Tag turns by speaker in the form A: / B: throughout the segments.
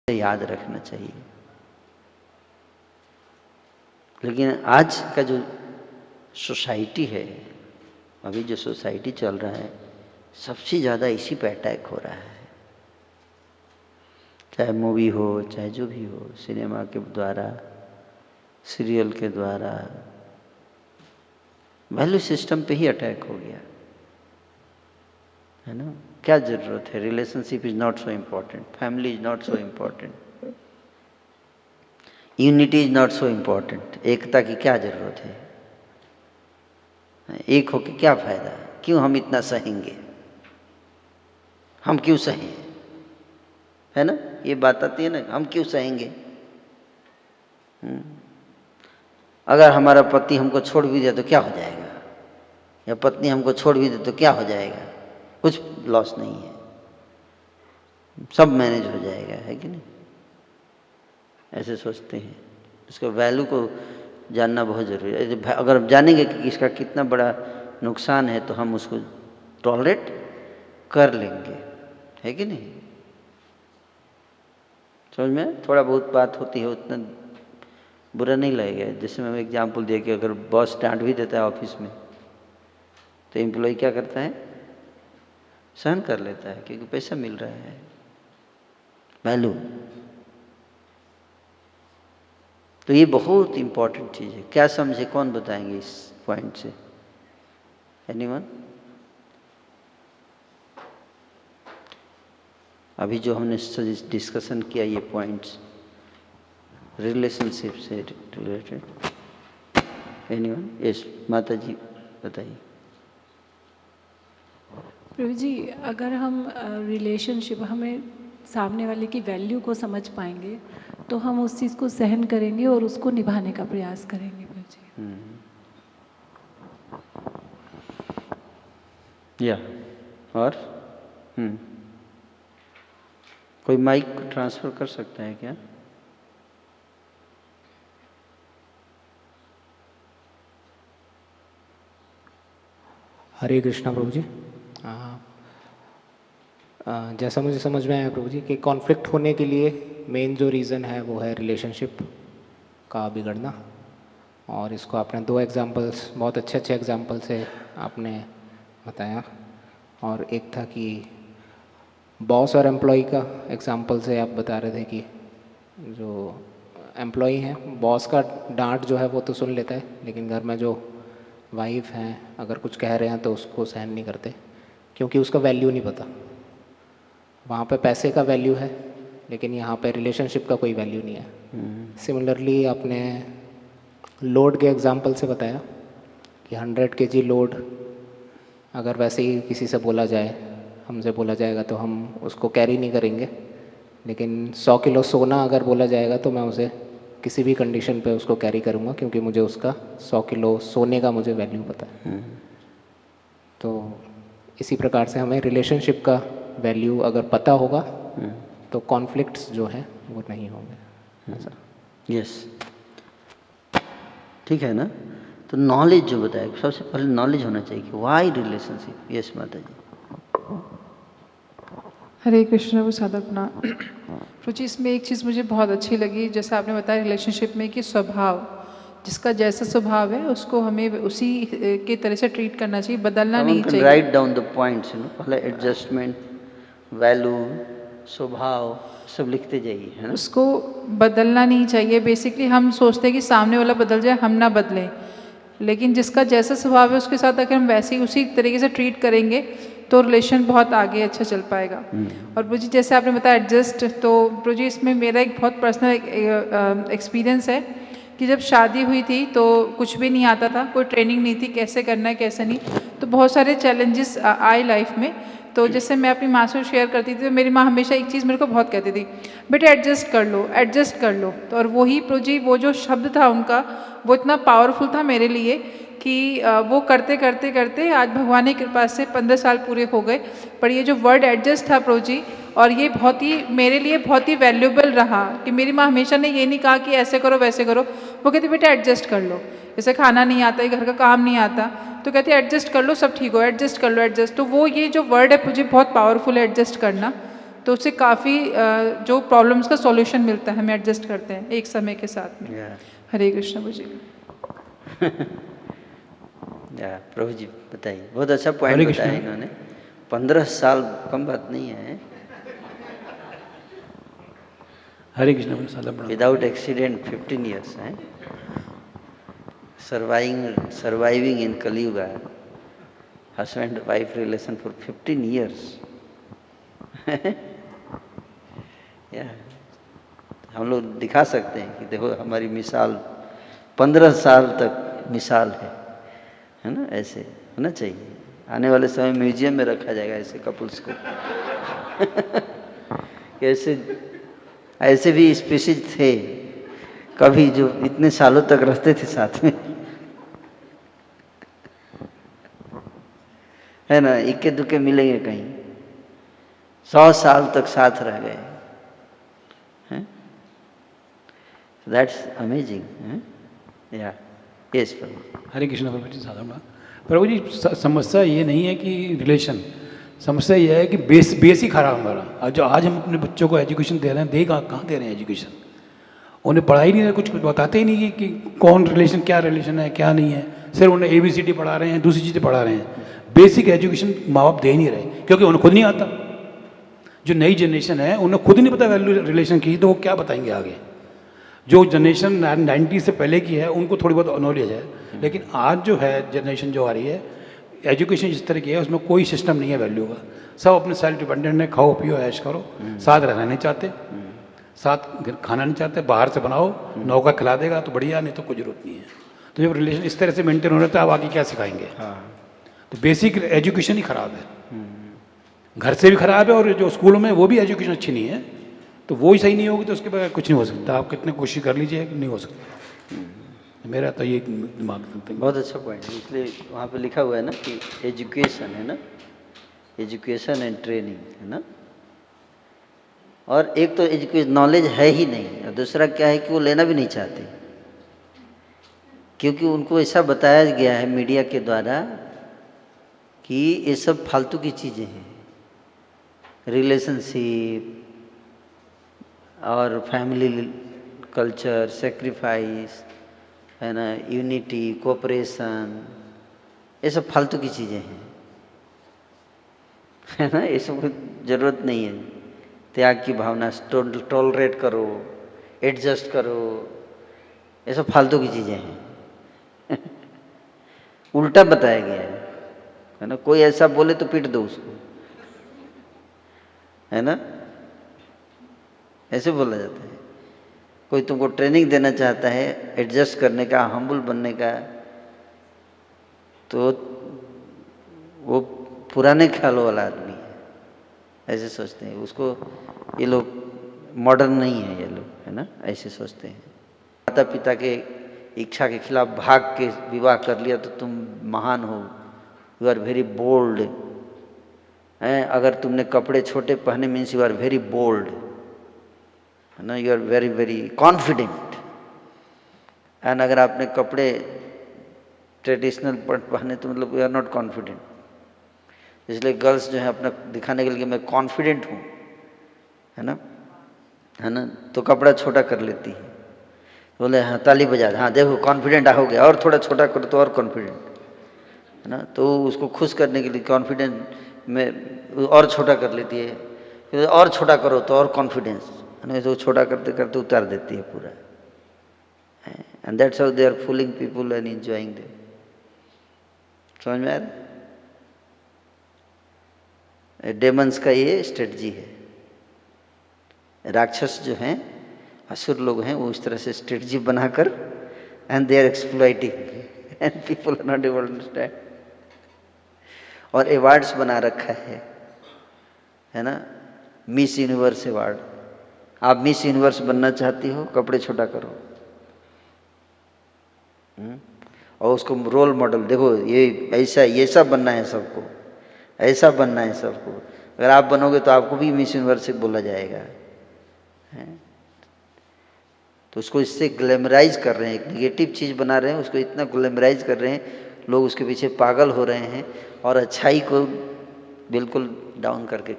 A: याद रखना चाहिए। लेकिन आज का जो सोसाइटी है, अभी जो सोसाइटी चल रहा है, सबसे ज़्यादा इसी पे अटैक हो रहा है। चाहे मूवी हो, चाहे जो भी हो, सिनेमा के द्वारा, सीरियल के द्वारा, वैल्यू सिस्टम पे ही अटैक हो गया है ना। क्या ज़रूरत है? Relationship is not so important, family is not so important, unity is not so important. एकता की क्या ज़रूरत है? एक होके क्या फ़ायदा? क्यों हम इतना सहेंगे? हम क्यों सहें? है ना, ये बात आती है ना, हम क्यों सहेंगे? अगर हमारा पति हमको छोड़ भी दे तो क्या हो जाएगा, या पत्नी हमको छोड़ भी दे तो क्या हो जाएगा? कुछ लॉस नहीं है, सब मैनेज हो जाएगा, है कि नहीं? ऐसे सोचते हैं। इसको वैल्यू को जानना बहुत ज़रूरी है। अगर हम जानेंगे कि इसका कितना बड़ा नुकसान है तो हम उसको टॉलरेट कर लेंगे, है कि नहीं? समझ में थोड़ा बहुत बात होती है, उतना बुरा नहीं लगेगा। जैसे मैं एग्जाम्पल दे के, अगर बॉस डांट भी देता है ऑफिस में तो एम्प्लॉय क्या करता है? सहन कर लेता है, क्योंकि पैसा मिल रहा है। वैल्यू तो ये बहुत इंपॉर्टेंट चीज़ है। क्या समझे? कौन बताएंगे इस पॉइंट से? एनीवन? अभी जो हमने डिस्कशन किया, ये पॉइंट्स रिलेशनशिप से रिलेटेड, एनीवन? यस, माता जी बताइए।
B: प्रभु जी, अगर हम रिलेशनशिप, हमें सामने वाले की वैल्यू को समझ पाएंगे तो हम उस चीज़ को सहन करेंगे और उसको निभाने का प्रयास करेंगे। प्रभु जी
A: या और कोई माइक को ट्रांसफ़र कर सकता है क्या?
C: हरे कृष्णा प्रभु जी। जैसा मुझे समझ में आया प्रभु जी कि कॉन्फ्लिक्ट होने के लिए मेन जो रीज़न है वो है रिलेशनशिप का बिगड़ना। और इसको आपने दो एग्जांपल्स, बहुत अच्छे एग्जांपल से आपने बताया। और एक था कि बॉस और एम्प्लॉय का एग्जांपल से आप बता रहे थे कि जो एम्प्लॉय हैं, बॉस का डांट जो है वो तो सुन लेता है, लेकिन घर में जो वाइफ हैं अगर कुछ कह रहे हैं तो उसको सहन नहीं करते, क्योंकि उसका वैल्यू नहीं पता। वहाँ पे पैसे का वैल्यू है, लेकिन यहाँ पे रिलेशनशिप का कोई वैल्यू नहीं है। सिमिलरली आपने लोड के एग्जांपल से बताया कि 100 kg लोड अगर वैसे ही किसी से बोला जाए, हमसे बोला जाएगा तो हम उसको कैरी नहीं करेंगे, लेकिन 100 किलो सोना अगर बोला जाएगा तो मैं उसे किसी भी कंडीशन पे उसको कैरी करूँगा, क्योंकि मुझे उसका 100 किलो सोने का मुझे वैल्यू पता है। तो इसी प्रकार से हमें रिलेशनशिप का वैल्यू अगर पता होगा तो कॉन्फ्लिक्ट्स जो हैं वो नहीं होंगे। ऐसा?
A: यस, ठीक है ना। तो नॉलेज जो बताया, सबसे पहले नॉलेज होना चाहिए कि वाई रिलेशनशिप। यस माता जी।
D: हरे कृष्ण। वो साधकना रुचि, इसमें एक चीज़ मुझे बहुत अच्छी लगी, जैसा आपने बताया रिलेशनशिप में कि स्वभाव, जिसका जैसा स्वभाव है उसको हमें उसी के तरह से ट्रीट करना चाहिए, बदलना नहीं चाहिए।
A: राइट डाउन द पॉइंट्स, पहले एडजस्टमेंट, वैल्यू, स्वभाव सब लिखते जाइए, है ना।
D: उसको बदलना नहीं चाहिए। बेसिकली हम सोचते हैं कि सामने वाला बदल जाए, हम ना बदलें, लेकिन जिसका जैसा स्वभाव है उसके साथ अगर हम वैसे ही उसी तरीके से ट्रीट करेंगे तो रिलेशन बहुत आगे अच्छा चल पाएगा। और मुझे जैसे आपने बताया एडजस्ट, तो मुझे इसमें मेरा एक बहुत पर्सनल एक्सपीरियंस है कि जब शादी हुई थी तो कुछ भी नहीं आता था, कोई ट्रेनिंग नहीं थी कैसे करना है कैसे नहीं, तो बहुत सारे चैलेंजेस आए लाइफ में। तो जैसे मैं अपनी माँ से शेयर करती थी तो मेरी माँ हमेशा एक चीज़ मेरे को बहुत कहती थी, बेटा एडजस्ट कर लो, एडजस्ट कर लो। तो और वही प्रोजी, वो जो शब्द था उनका, वो इतना पावरफुल था मेरे लिए कि वो करते करते करते आज भगवान की कृपा से 15 साल पूरे हो गए। पर ये जो वर्ड एडजस्ट था प्रोजी, और ये बहुत ही मेरे लिए बहुत ही वैल्यूबल रहा कि मेरी माँ हमेशा ने ये नहीं कहा कि ऐसे करो वैसे करो, वो कहती बेटा एडजस्ट कर लो, जैसे खाना नहीं आता, घर का काम नहीं आता, तो कहती है एडजस्ट कर लो, सब ठीक हो, एडजस्ट कर लो, एडजस्ट। तो वो ये जो वर्ड है मुझे बहुत पावरफुल है, एडजस्ट करना। तो उससे काफ़ी जो प्रॉब्लम्स का सॉल्यूशन मिलता है, हम एडजस्ट करते हैं एक समय के साथ में।
A: या
D: हरे कृष्ण जी।
A: प्रभु जी बताइए, बहुत अच्छा पॉइंट
E: हरे कृष्ण।
A: बताया इन्होंने। 15 साल कम बात नहीं है।
E: हरे कृष्ण सादा प्रणाम।
A: विदाउट एक्सीडेंट 15 ईयर्स हैं। Surviving in Kaliyuga, husband wife relation for 15 years. या हम लोग दिखा सकते हैं कि देखो हमारी मिसाल 15 साल तक मिसाल है ना। ऐसे होना चाहिए। आने वाले समय म्यूजियम में रखा जाएगा ऐसे कपल्स को। ऐसे भी स्पीशीज थे कभी जो इतने सालों तक रहते थे साथ में, है ना। इक्के दुक्के मिलेंगे कहीं, 100 साल तक साथ रह गए हैं। That's amazing. या यस प्रभु।
E: हरे कृष्ण प्रभु जी सादा प्रणाम। प्रभु जी समस्या ये नहीं है कि रिलेशन, समस्या ये है कि बेस ही खराब हमारा। जो आज हम अपने बच्चों को एजुकेशन दे रहे हैं, कहाँ दे रहे हैं एजुकेशन? उन्हें पढ़ाई नहीं है, कुछ बताते ही नहीं कि कौन रिलेशन, क्या रिलेशन है क्या नहीं है। सिर्फ उन्हें ABCD पढ़ा रहे हैं, दूसरी चीज़ें पढ़ा रहे हैं। बेसिक एजुकेशन माँ बाप दे नहीं रहे, क्योंकि उन्हें खुद नहीं आता। जो नई जनरेशन है उन्हें खुद नहीं पता वैल्यू रिलेशन की, तो वो क्या बताएंगे आगे। जो जनरेशन 90 से पहले की है उनको थोड़ी बहुत नॉलेज है, लेकिन आज जो है जनरेशन जो आ रही है, एजुकेशन जिस तरह की है उसमें कोई सिस्टम नहीं है वैल्यू का। सब अपने सेल्फ डिपेंडेंट है, खाओ पियो ऐश करो, साथ रहना नहीं चाहते, साथ खाना नहीं चाहते, बाहर से बनाओ, नौका खिला देगा तो बढ़िया, नहीं तो कोई जरूरत नहीं है। तो जब रिलेशन इस तरह से मेंटेन हो रहा है तो आप आगे क्या सिखाएंगे? तो बेसिक एजुकेशन ही खराब है, घर से भी खराब है, और जो स्कूलों में वो भी एजुकेशन अच्छी नहीं है। तो वो ही सही नहीं होगी तो उसके बगैर कुछ नहीं हो सकता। आप कितने कोशिश कर लीजिए, नहीं हो सकता। मेरा तो ये दिमाग में।
A: बहुत अच्छा पॉइंट है। इसलिए वहाँ पे लिखा हुआ है ना कि एजुकेशन है ना, एजुकेशन एंड ट्रेनिंग है ना। और एक तो एजुकेशन नॉलेज है ही नहीं, और दूसरा क्या है कि वो लेना भी नहीं चाहते, क्योंकि उनको ऐसा बताया गया है मीडिया के द्वारा कि ये सब फालतू की चीज़ें हैं। रिलेशनशिप और फैमिली कल्चर, सेक्रीफाइस है ना, यूनिटी, कोऑपरेशन, ये सब फालतू की चीज़ें हैं, है ना। ये सब ज़रूरत नहीं है। त्याग की भावना, टॉलरेट करो, एडजस्ट करो, ये सब फालतू की चीज़ें हैं। उल्टा बताया गया है ना। कोई ऐसा बोले तो पीट दो उसको, है ना, ऐसे बोला जाता है। कोई तुमको ट्रेनिंग देना चाहता है एडजस्ट करने का, हम्बल बनने का, तो वो पुराने ख्यालों वाला आदमी है, ऐसे सोचते हैं उसको। ये लोग मॉडर्न नहीं है, ये लोग, है ना, ऐसे सोचते हैं। माता पिता के इच्छा के खिलाफ भाग के विवाह कर लिया तो तुम महान हो, यू आर वेरी बोल्ड। हैं, अगर तुमने कपड़े छोटे पहने means you are very bold, है ना, you are very very confident. And अगर आपने कपड़े ट्रेडिशनल पहने तो मतलब यू आर नॉट कॉन्फिडेंट। इसलिए गर्ल्स जो है अपना दिखाने के लिए मैं कॉन्फिडेंट हूँ, है ना, तो कपड़ा छोटा कर लेती है। बोले हाँ ताली बजा, हाँ देखो कॉन्फिडेंट हो गया, और थोड़ा छोटा करो तो और कॉन्फिडेंट, है ना। तो उसको खुश करने के लिए कॉन्फिडेंट में और छोटा कर लेती है, फिर और छोटा करो तो और कॉन्फिडेंस, है ना। तो छोटा करते करते उतार देती है पूरा। And that's how they are fooling people and enjoying them. समझ में आ रहा है? डेमंस का ये स्ट्रेटजी है। राक्षस जो हैं, असुर लोग हैं, वो इस तरह से स्ट्रेटजी बनाकर and they are exploiting and people are not able to understand. और अवार्ड्स बना रखा है ना, मिस यूनिवर्स अवार्ड। आप मिस यूनिवर्स बनना चाहती हो, कपड़े छोटा करो, और उसको रोल मॉडल देखो, ये ऐसा बनना है सबको, ऐसा बनना है सबको। अगर आप बनोगे तो आपको भी मिस यूनिवर्स बोला जाएगा, है? तो उसको इससे ग्लैमराइज कर रहे हैं, एक नेगेटिव चीज़ बना रहे हैं, उसको इतना ग्लैमराइज कर रहे हैं, लोग उसके पीछे पागल हो रहे हैं, और अच्छाई को बिल्कुल डाउन करके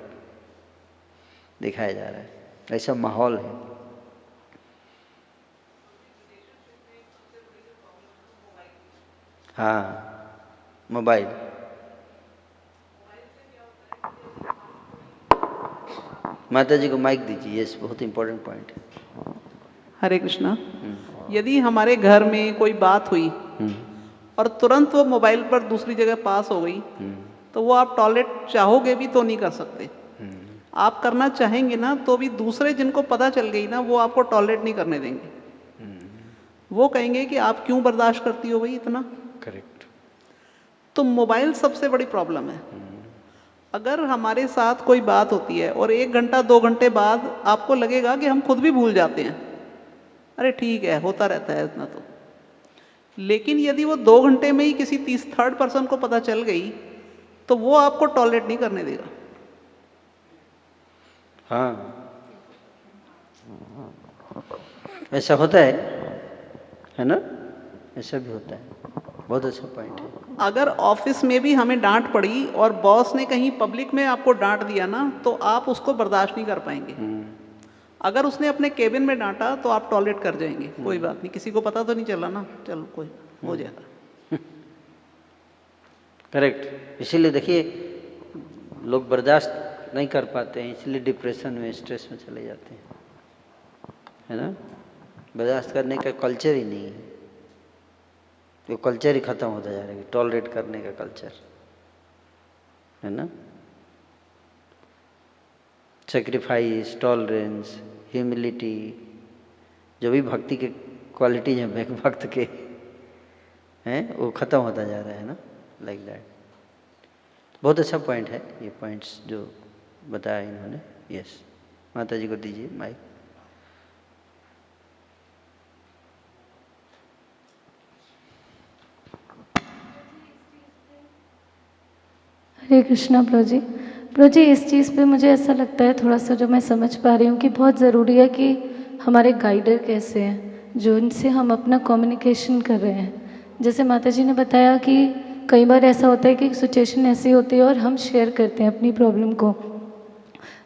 A: दिखाया जा रहा है, ऐसा माहौल है। हाँ, मोबाइल। माता जी को माइक दीजिए। यस, बहुत इंपॉर्टेंट पॉइंट है।
F: हरे कृष्णा। यदि हमारे घर में कोई बात हुई
A: हम्म,
F: और तुरंत वो मोबाइल पर दूसरी जगह पास हो गई, तो वो आप टॉयलेट चाहोगे भी तो नहीं कर सकते। आप करना चाहेंगे ना तो भी दूसरे जिनको पता चल गई ना, वो आपको टॉयलेट नहीं करने देंगे। वो कहेंगे कि आप क्यों बर्दाश्त करती हो भाई इतना।
A: करेक्ट।
F: तो मोबाइल सबसे बड़ी प्रॉब्लम है। अगर हमारे साथ कोई बात होती है और 1 घंटा 2 घंटे बाद आपको लगेगा कि हम खुद भी भूल जाते हैं, अरे ठीक है, होता रहता है इतना तो। लेकिन यदि वो 2 घंटे में ही किसी थर्ड पर्सन को पता चल गई, तो वो आपको टॉलरेट नहीं करने देगा।
A: हाँ, ऐसा होता है ना? ऐसा भी होता है। बहुत अच्छा पॉइंट है।
F: अगर ऑफिस में भी हमें डांट पड़ी और बॉस ने कहीं पब्लिक में आपको डांट दिया ना, तो आप उसको बर्दाश्त नहीं कर पाएंगे। अगर उसने अपने केबिन में डांटा तो आप टॉयलेट कर जाएंगे, कोई बात नहीं, किसी को पता तो नहीं चला ना, चलो कोई हो जाएगा।
A: करेक्ट। इसीलिए देखिए, लोग बर्दाश्त नहीं कर पाते हैं, इसलिए डिप्रेशन में, स्ट्रेस में चले जाते हैं, है ना? बर्दाश्त करने का कल्चर ही नहीं है। वो कल्चर ही खत्म होता जा रहा है, टॉलरेट करने का कल्चर, है ना? सेक्रीफाइस, टॉलरेंस, ह्यूमिलिटी, जो भी भक्ति के क्वालिटीज हैं भक्त के हैं, वो ख़त्म होता जा रहा है ना, लाइक दैट। बहुत अच्छा पॉइंट है ये, पॉइंट्स जो बताया इन्होंने। यस, माता जी को दीजिए माइक।
B: हरे कृष्णा प्रभु जी, इस चीज़ पे मुझे ऐसा लगता है थोड़ा सा, जो मैं समझ पा रही हूँ कि बहुत ज़रूरी है कि हमारे गाइडर कैसे हैं, जो इनसे हम अपना कम्युनिकेशन कर रहे हैं। जैसे माता जी ने बताया कि कई बार ऐसा होता है कि सिचुएशन ऐसी होती है और हम शेयर करते हैं अपनी प्रॉब्लम को,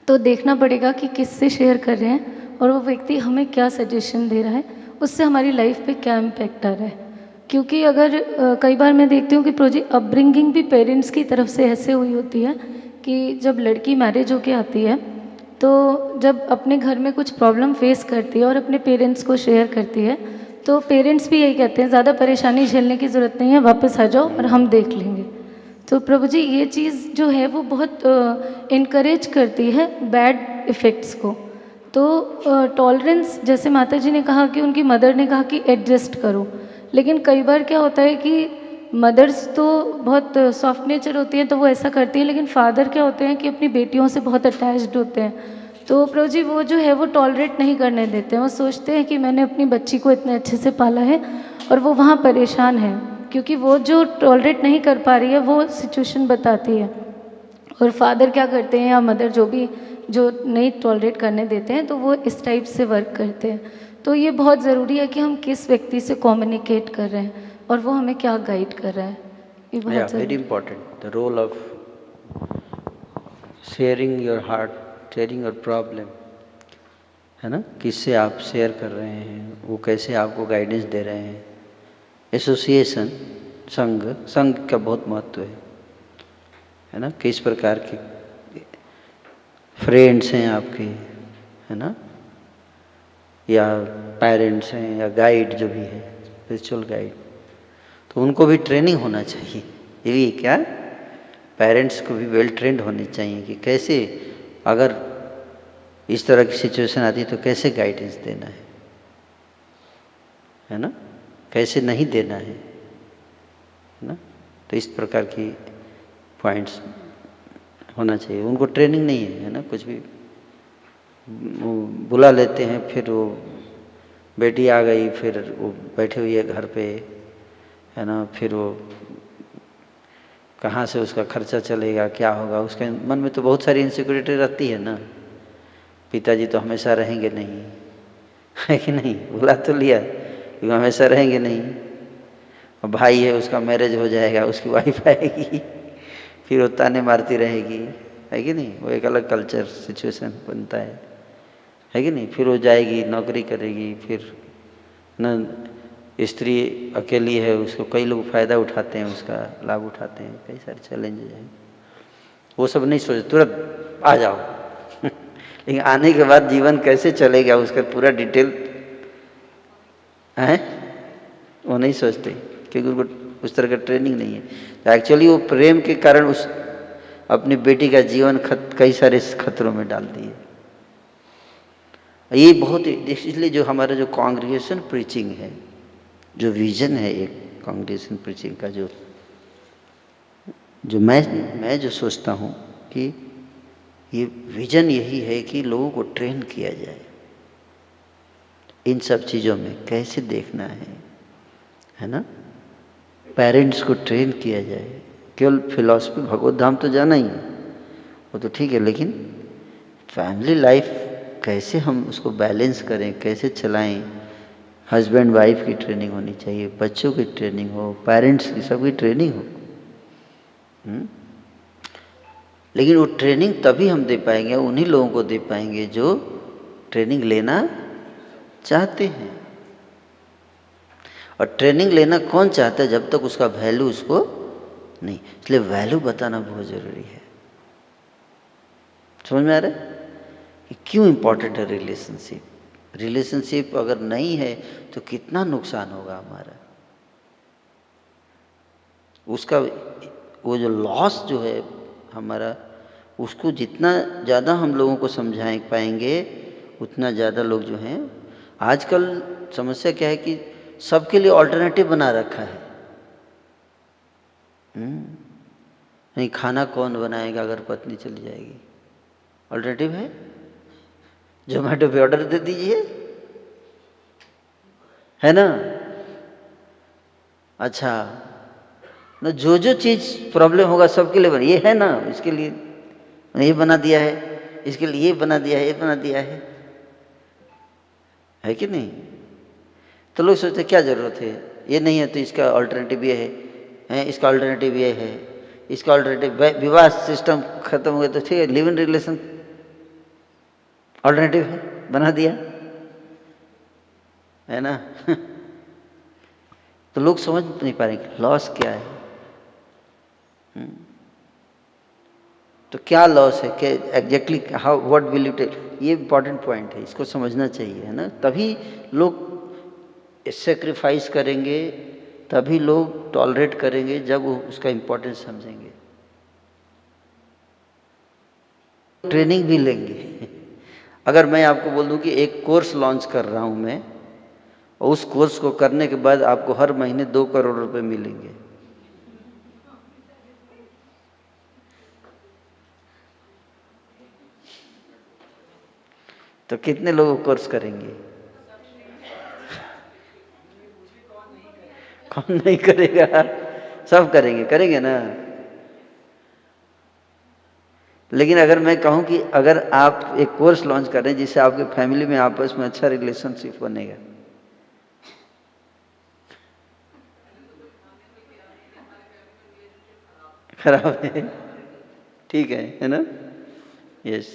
B: तो देखना पड़ेगा कि किससे शेयर कर रहे हैं और वो व्यक्ति हमें क्या सजेशन दे रहा है, उससे हमारी लाइफ पे क्या इम्पैक्ट आ रहा है। क्योंकि अगर कई बार मैं देखती हूँ कि प्रोजी अपब्रिंगिंग भी पेरेंट्स की तरफ से ऐसे हुई होती है कि जब लड़की मैरिज होके आती है, तो जब अपने घर में कुछ प्रॉब्लम फेस करती है और अपने पेरेंट्स को शेयर करती है, तो पेरेंट्स भी यही कहते हैं, ज़्यादा परेशानी झेलने की ज़रूरत नहीं है, वापस आ जाओ और हम देख लेंगे। तो प्रभु जी, ये चीज़ जो है वो बहुत इनकरेज करती है बैड इफ़ेक्ट्स को। तो टॉलरेंस, जैसे माता जी ने कहा कि उनकी मदर ने कहा कि एडजस्ट करो, लेकिन कई बार क्या होता है कि मदर्स तो बहुत सॉफ्ट नेचर होती हैं तो वो ऐसा करती हैं, लेकिन फादर क्या होते हैं कि अपनी बेटियों से बहुत अटैच्ड होते हैं। तो प्रभु जी, वो जो है वो टॉलरेट नहीं करने देते हैं। वो सोचते हैं कि मैंने अपनी बच्ची को इतने अच्छे से पाला है और वो वहाँ परेशान है, क्योंकि वो जो टॉलरेट नहीं कर पा रही है वो सिचुएशन बताती है। और फादर क्या करते हैं, या मदर जो नहीं टॉलरेट करने देते हैं, तो वो इस टाइप से वर्क करते हैं। तो ये बहुत ज़रूरी है कि हम किस व्यक्ति से कम्युनिकेट कर रहे हैं और वो हमें क्या गाइड कर रहा है, ये बहुत
A: very important, the role of sharing your heart, sharing your problem, है ना? किससे आप शेयर कर रहे हैं, वो कैसे आपको गाइडेंस दे रहे हैं। एसोसिएशन, संघ का बहुत महत्व है ना? किस प्रकार के फ्रेंड्स हैं आपके, है ना, या पेरेंट्स हैं, या गाइड जो भी है, स्पिरिचुअल गाइड, तो उनको भी ट्रेनिंग होना चाहिए। ये भी क्या, पेरेंट्स को भी वेल ट्रेंड होने चाहिए कि कैसे, अगर इस तरह की सिचुएशन आती है तो कैसे गाइडेंस देना है ना, कैसे नहीं देना है ना। तो इस प्रकार की पॉइंट्स होना चाहिए। उनको ट्रेनिंग नहीं है ना, कुछ भी वो बुला लेते हैं, फिर वो बेटी आ गई, फिर वो बैठे हुई है घर पे, है ना, फिर वो कहाँ से उसका खर्चा चलेगा, क्या होगा, उसके मन में तो बहुत सारी इनसिक्योरिटी रहती है ना। पिताजी तो हमेशा रहेंगे नहीं, है कि नहीं, बुला तो लिया क्योंकि हमेशा रहेंगे नहीं। और भाई है, उसका मैरिज हो जाएगा, उसकी वाइफ आएगी, फिर वो ताने मारती रहेगी, है कि नहीं? वो एक अलग कल्चर सिचुएशन बनता है कि नहीं? फिर वो जाएगी, नौकरी करेगी, फिर न स्त्री अकेली है, उसको कई लोग फ़ायदा उठाते हैं, उसका लाभ उठाते हैं, कई सारे चैलेंजेस हैं। वो सब नहीं सोचते, तुरंत आ जाओ लेकिन आने के बाद जीवन कैसे चलेगा उसका पूरा डिटेल है वो नहीं सोचते, क्योंकि उनको उस तरह का ट्रेनिंग नहीं है। तो एक्चुअली वो प्रेम के कारण उस अपनी बेटी का जीवन कई सारे खतरों में डाल दिए। ये बहुत, इसलिए जो हमारा जो कांग्रेगेशन प्रीचिंग है, जो विजन है एक कांग्रेगेशन प्रीचिंग का, जो मैं जो सोचता हूँ कि ये विजन यही है कि लोगों को ट्रेन किया जाए इन सब चीज़ों में कैसे देखना है ना? पेरेंट्स को ट्रेन किया जाए। केवल फिलॉसफी भगवत धाम तो जाना ही है, वो तो ठीक है, लेकिन फैमिली लाइफ कैसे हम उसको बैलेंस करें, कैसे चलाएं। हस्बैंड वाइफ की ट्रेनिंग होनी चाहिए, बच्चों की ट्रेनिंग हो, पेरेंट्स की, सबकी ट्रेनिंग हो। लेकिन वो ट्रेनिंग तभी हम दे पाएंगे, उन्हीं लोगों को दे पाएंगे जो ट्रेनिंग लेना चाहते हैं। और ट्रेनिंग लेना कौन चाहता है? जब तक उसका वैल्यू उसको नहीं। इसलिए वैल्यू बताना बहुत ज़रूरी है। समझ में आ रहा है कि क्यों इम्पोर्टेंट है रिलेशनशिप? रिलेशनशिप अगर नहीं है तो कितना नुकसान होगा हमारा। उसका वो जो लॉस जो है हमारा, उसको जितना ज़्यादा हम लोगों को समझाएं पाएंगे, उतना ज़्यादा लोग जो हैं। आजकल समस्या क्या है कि सबके लिए ऑल्टरनेटिव बना रखा है। नहीं, खाना कौन बनाएगा अगर पत्नी चली जाएगी? ऑल्टरनेटिव है, जोमेटो पे ऑर्डर दे दीजिए, है ना? अच्छा ना, जो चीज़ प्रॉब्लम होगा सबके लिए बना, ये है ना, इसके लिए ये बना दिया है, इसके लिए ये बना दिया है, ये बना दिया है कि नहीं? तो लोग सोचते क्या ज़रूरत है, ये नहीं है तो इसका अल्टरनेटिव ये है, इसका अल्टरनेटिव ये है, इसका अल्टरनेटिव विवाह सिस्टम खत्म हो गया तो ठीक है, लिव इन रिलेशन अल्टरनेटिव है, बना दिया, है ना? तो लोग समझ नहीं पा रहे लॉस क्या है। तो क्या लॉस है, क्या exactly, how, what will you take? ये इंपॉर्टेंट पॉइंट है, इसको समझना चाहिए, है ना? तभी लोग सेक्रीफाइस करेंगे, तभी लोग टॉलरेट करेंगे, जब वो उसका इम्पोर्टेंस समझेंगे, ट्रेनिंग भी लेंगे। अगर मैं आपको बोल दूं कि एक कोर्स लॉन्च कर रहा हूं मैं, और उस कोर्स को करने के बाद आपको हर महीने 2 करोड़ रुपए मिलेंगे, तो कितने लोग कोर्स करेंगे? कौन नहीं करेगा? सब करेंगे ना। लेकिन अगर मैं कहूं कि अगर आप एक कोर्स लॉन्च कर रहे हैं जिससे आपके फैमिली में आपस में अच्छा रिलेशनशिप बनेगा, खराब है, ठीक है ना? यस,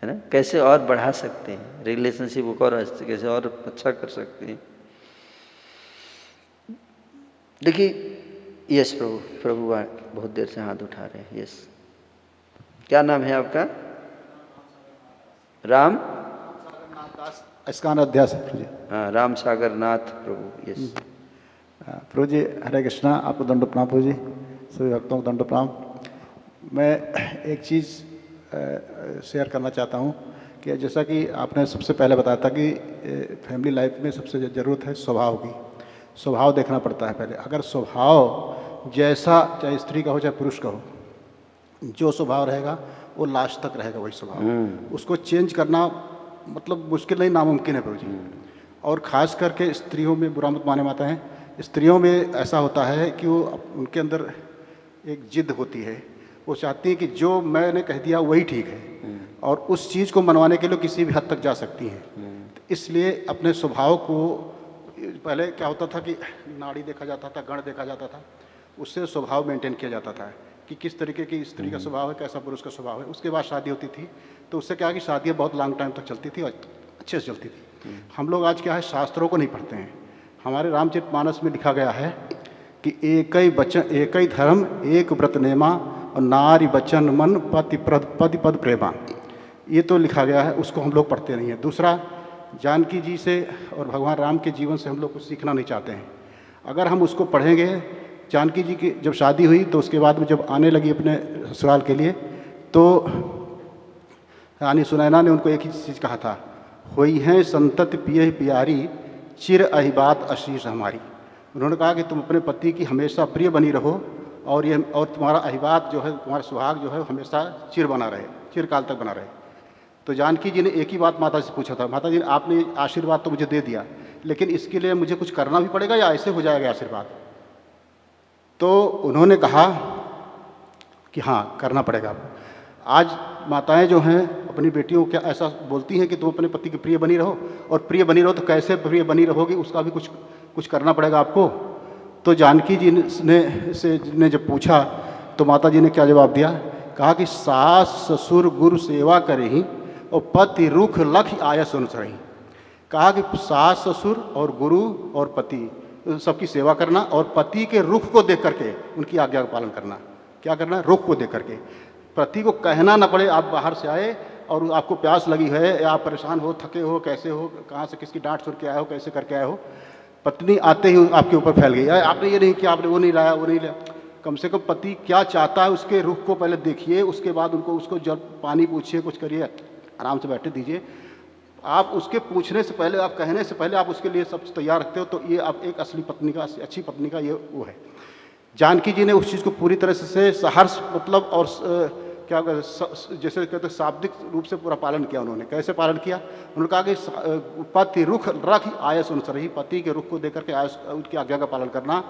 A: है ना? कैसे और बढ़ा सकते हैं रिलेशनशिप को, और कैसे और अच्छा कर सकते हैं। देखिए, यस प्रभु बहुत देर से हाथ उठा रहे हैं। यस, क्या नाम है आपका? राम
G: इसकान अध्यास प्रभु जी।
A: हाँ, राम सागर नाथ प्रभु। यस
G: प्रभु जी, हरे कृष्णा। आपको दंड प्रणाम प्रभु जी, सभी भक्तों को दंड प्रणाम। मैं एक चीज़ शेयर करना चाहता हूँ कि जैसा कि आपने सबसे पहले बताया था कि फैमिली लाइफ में सबसे ज़रूरत है स्वभाव की। स्वभाव देखना पड़ता है पहले। अगर स्वभाव जैसा, चाहे स्त्री का हो चाहे पुरुष का हो, जो स्वभाव रहेगा वो लास्ट तक रहेगा वही स्वभाव। उसको चेंज करना मतलब मुश्किल नहीं, नामुमकिन है प्रभु जी। और ख़ास करके स्त्रियों में, बुरा मत माने माता हैं, स्त्रियों में ऐसा होता है कि वो उनके अंदर एक जिद होती है। वो चाहती है कि जो मैंने कह दिया वही ठीक है, और उस चीज़ को मनवाने के लिए किसी भी हद तक जा सकती हैं। तो इसलिए अपने स्वभाव को, पहले क्या होता था कि नाड़ी देखा जाता था, गण देखा जाता था, उससे स्वभाव मेंटेन किया जाता था। कि किस तरीके की स्त्री का स्वभाव है, कैसा पुरुष का स्वभाव है। उसके बाद शादी होती थी, तो उससे क्या है कि शादियाँ बहुत लॉन्ग टाइम तक चलती थी और अच्छे से चलती थी। हम लोग आज क्या है, शास्त्रों को नहीं पढ़ते हैं। हमारे रामचरितमानस में लिखा गया है कि एक ही वचन, एक ही धर्म, एक व्रत नेमा, और नारी वचन मन पति पद प्रेमा। ये तो लिखा गया है, उसको हम लोग पढ़ते नहीं हैं। दूसरा, जानकी जी से और भगवान राम के जीवन से हम लोग कुछ सीखना नहीं चाहते हैं। अगर हम उसको पढ़ेंगे, जानकी जी की जब शादी हुई तो उसके बाद में जब आने लगी अपने ससुराल के लिए, तो रानी सुनैना ने उनको एक ही चीज़ कहा था, होई हैं संतत पिय प्यारी, चिर अहिबात आशीष हमारी। उन्होंने कहा कि तुम अपने पति की हमेशा प्रिय बनी रहो, और तुम्हारा अहिबात जो है, तुम्हारा सुहाग जो है हमेशा चिर बना रहे, चिरकाल तक बना रहे। तो जानकी जी ने एक ही बात माता से पूछा था, माता जी आपने आशीर्वाद तो मुझे दे दिया, लेकिन इसके लिए मुझे कुछ करना भी पड़ेगा या ऐसे हो जाएगा आशीर्वाद? तो उन्होंने कहा कि हाँ, करना पड़ेगा। आज माताएं जो हैं अपनी बेटियों को क्या ऐसा बोलती हैं कि तुम अपने पति के प्रिय बनी रहो, और प्रिय बनी रहो तो कैसे प्रिय बनी रहोगी, उसका भी कुछ करना पड़ेगा आपको। तो जानकी जी ने जब पूछा तो माता जी ने क्या जवाब दिया, कहा कि सास ससुर गुरु सेवा करे ही, और पति रुख लख आयस अनुसरही। कहा कि सास ससुर और गुरु और पति सबकी सेवा करना, और पति के रुख को देख करके उनकी आज्ञा का पालन करना। क्या करना? रुख को देख करके। पति को कहना ना पड़े, आप बाहर से आए और आपको प्यास लगी है, या आप परेशान हो, थके हो, कैसे हो, कहाँ से किसकी डांट सुन के आए हो, कैसे करके आए हो, पत्नी आते ही आपके ऊपर फैल गई, आपने ये नहीं किया, आपने वो नहीं लाया, वो नहीं लाया। कम से कम पति क्या चाहता है उसके रुख को पहले देखिए, उसके बाद उसको जब पानी पूछिए, कुछ करिए, आराम से बैठे दीजिए। आप उसके पूछने से पहले, आप कहने से पहले आप उसके लिए सब तैयार रखते हो, तो ये आप एक असली पत्नी का, अच्छी पत्नी का ये वो है। जानकी जी ने उस चीज़ को पूरी तरह से सहर्ष मतलब, और क्या जैसे कहते शाब्दिक रूप से पूरा पालन किया उन्होंने। कैसे पालन किया? उन्होंने कहा कि पति रुख रख आयस अनुसरही, पति के रुख को देकर के आयस, उनकी आज्ञा का पालन करना।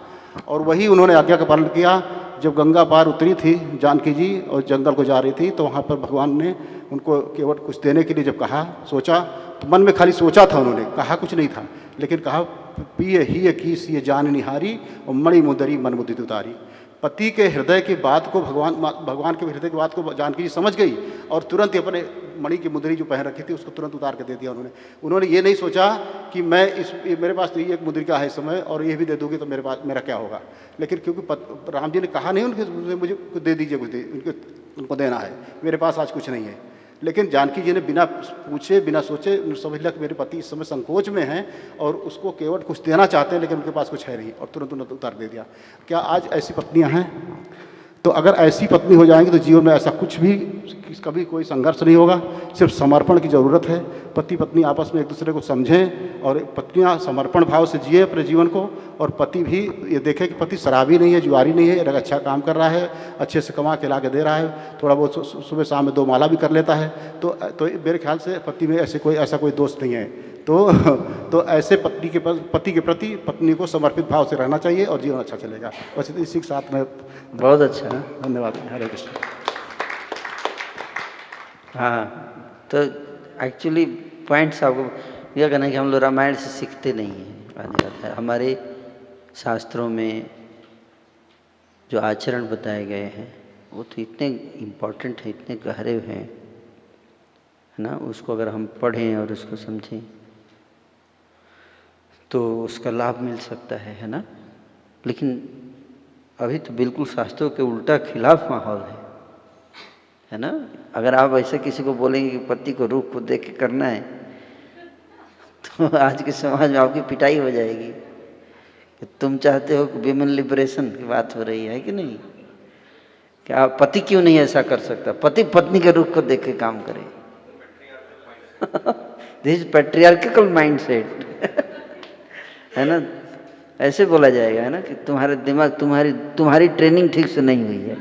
G: और वही उन्होंने आज्ञा का पालन किया। जब गंगा पार उतरी थी जानकी जी और जंगल को जा रही थी, तो वहाँ पर भगवान ने उनको केवल कुछ देने के लिए जब कहा, सोचा, तो मन में खाली सोचा था उन्होंने, कहा कुछ नहीं था, लेकिन कहा पिय ही कीस ये जान निहारी, और मणि मुदरी मन मुदित उतारी। पति के हृदय की बात को भगवान के हृदय की बात को जानकी जी समझ गई, और तुरंत ही अपने मणि की मुद्री जो पहन रखी थी उसको तुरंत उतार के दे दिया उन्होंने ये नहीं सोचा कि मैं मेरे पास तो ये एक मुद्रिका है इस समय, और ये भी दे दूंगी तो मेरा क्या होगा। लेकिन क्योंकि राम जी ने कहा नहीं उनके, मुझे कुछ दे दीजिए, उनको देना है, मेरे पास आज कुछ नहीं है। लेकिन जानकी जी ने बिना पूछे, बिना सोचे समझ लिया कि मेरे पति इस समय संकोच में हैं और उसको केवल कुछ देना चाहते हैं, लेकिन उनके पास कुछ है नहीं, और तुरंत उन्होंने उतार दे दिया। क्या आज ऐसी पत्नियां हैं? तो अगर ऐसी पत्नी हो जाएंगी तो जीवन में ऐसा कुछ भी, कभी कोई संघर्ष नहीं होगा। सिर्फ समर्पण की ज़रूरत है। पति पत्नी आपस में एक दूसरे को समझें, और पत्नियां समर्पण भाव से जिए अपने जीवन को, और पति भी ये देखे कि पति शराबी नहीं है, जुआरी नहीं है, अच्छा काम कर रहा है, अच्छे से कमा के ला के दे रहा है, थोड़ा बहुत सुबह शाम में 2 माला भी कर लेता है। तो मेरे ख्याल से पति में ऐसा कोई दोष नहीं है। तो ऐसे पति के प्रति पत्नी को समर्पित भाव से रहना चाहिए, और जीवन अच्छा चलेगा। बस इसी के साथ में
A: बहुत अच्छा।
G: धन्यवाद। हरे कृष्ण।
A: हाँ, तो एक्चुअली पॉइंट्स आपको यह कहना है कि हम लोग रामायण से सीखते नहीं हैं। बात है हमारे शास्त्रों में जो आचरण बताए गए हैं वो तो इतने इम्पोर्टेंट है, इतने गहरे हैं, है ना। उसको अगर हम पढ़ें और उसको समझें तो उसका लाभ मिल सकता है ना। लेकिन अभी तो बिल्कुल शास्त्रों के उल्टा खिलाफ माहौल है ना। अगर आप ऐसे किसी को बोलेंगे कि पति को रूप को देख के करना है, तो आज के समाज में आपकी पिटाई हो जाएगी कि तुम चाहते हो कि विमेन लिबरेशन की बात हो रही है कि नहीं, कि आप पति क्यों नहीं ऐसा कर सकता, पति पत्नी के रूप को देख के काम करे। दिस इज पैट्रियार्किकल माइंडसेट है ना। ऐसे बोला जाएगा है ना कि तुम्हारे दिमाग, तुम्हारी ट्रेनिंग ठीक से नहीं हुई है।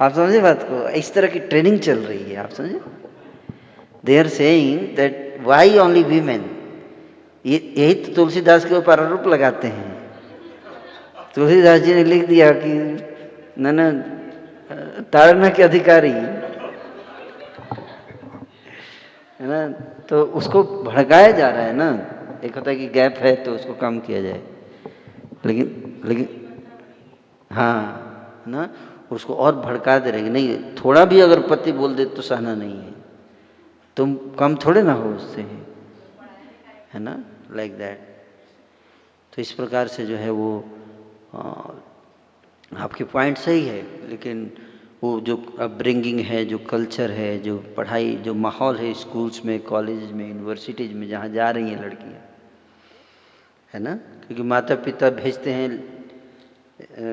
A: आप समझे बात को? इस तरह की ट्रेनिंग चल रही है, आप समझे। They are saying that why only women. यही तो तुलसीदास के ऊपर आरोप लगाते हैं। तुलसीदास जी ने लिख दिया कि न ताड़ना के अधिकारी है ना। तो उसको भड़काया जा रहा है ना। एक होता है कि गैप है तो उसको कम किया जाए। लेकिन हाँ ना, उसको और भड़का दे रहे नहीं, थोड़ा भी अगर पति बोल दे तो सहना नहीं है, तुम कम थोड़े ना हो उससे, है ना, लाइक दैट। तो इस प्रकार से जो है वो आपके पॉइंट सही है, लेकिन वो जो अपब्रिंगिंग है, जो कल्चर है, जो पढ़ाई, जो माहौल है स्कूल्स में, कॉलेज में, यूनिवर्सिटीज़ में जहाँ जा रही हैं लड़कियाँ, है ना, क्योंकि माता पिता भेजते हैं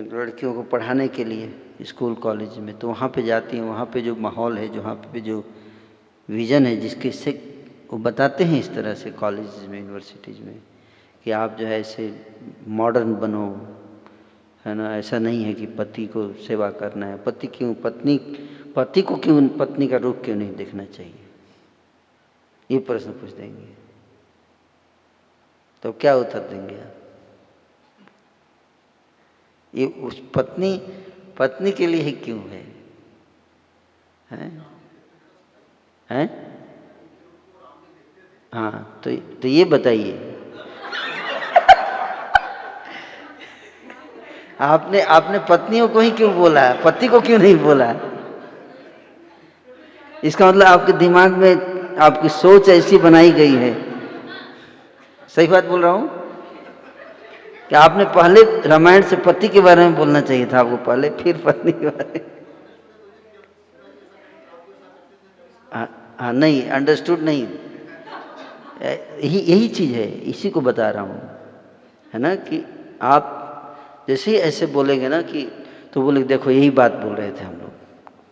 A: लड़कियों को पढ़ाने के लिए स्कूल कॉलेज में, तो वहाँ पे जाती हैं, वहाँ पे जो माहौल है, वहाँ पे जो विज़न है, जिसके से वो बताते हैं इस तरह से कॉलेज में, यूनिवर्सिटीज़ में, कि आप जो है ऐसे मॉडर्न बनो, है ना, ऐसा नहीं है कि पति को सेवा करना है, पति को क्यों पत्नी का रूप क्यों नहीं देखना चाहिए, ये प्रश्न पूछ देंगे, तो क्या उत्तर देंगे आप? ये उस पत्नी के लिए ही क्यों है? हैं? हाँ, तो ये बताइए, आपने पत्नियों को ही क्यों बोला है, पति को क्यों नहीं बोला है? इसका मतलब आपके दिमाग में आपकी सोच ऐसी बनाई गई है। सही बात बोल रहा हूँ कि आपने पहले रामायण से पति के बारे में बोलना चाहिए था आपको पहले, फिर पत्नी के बारे में। हाँ नहीं, अंडरस्टूड नहीं, यही चीज़ है, इसी को बता रहा हूँ, है ना, कि आप जैसे ही ऐसे बोलेंगे ना कि, तो बोले देखो यही बात बोल रहे थे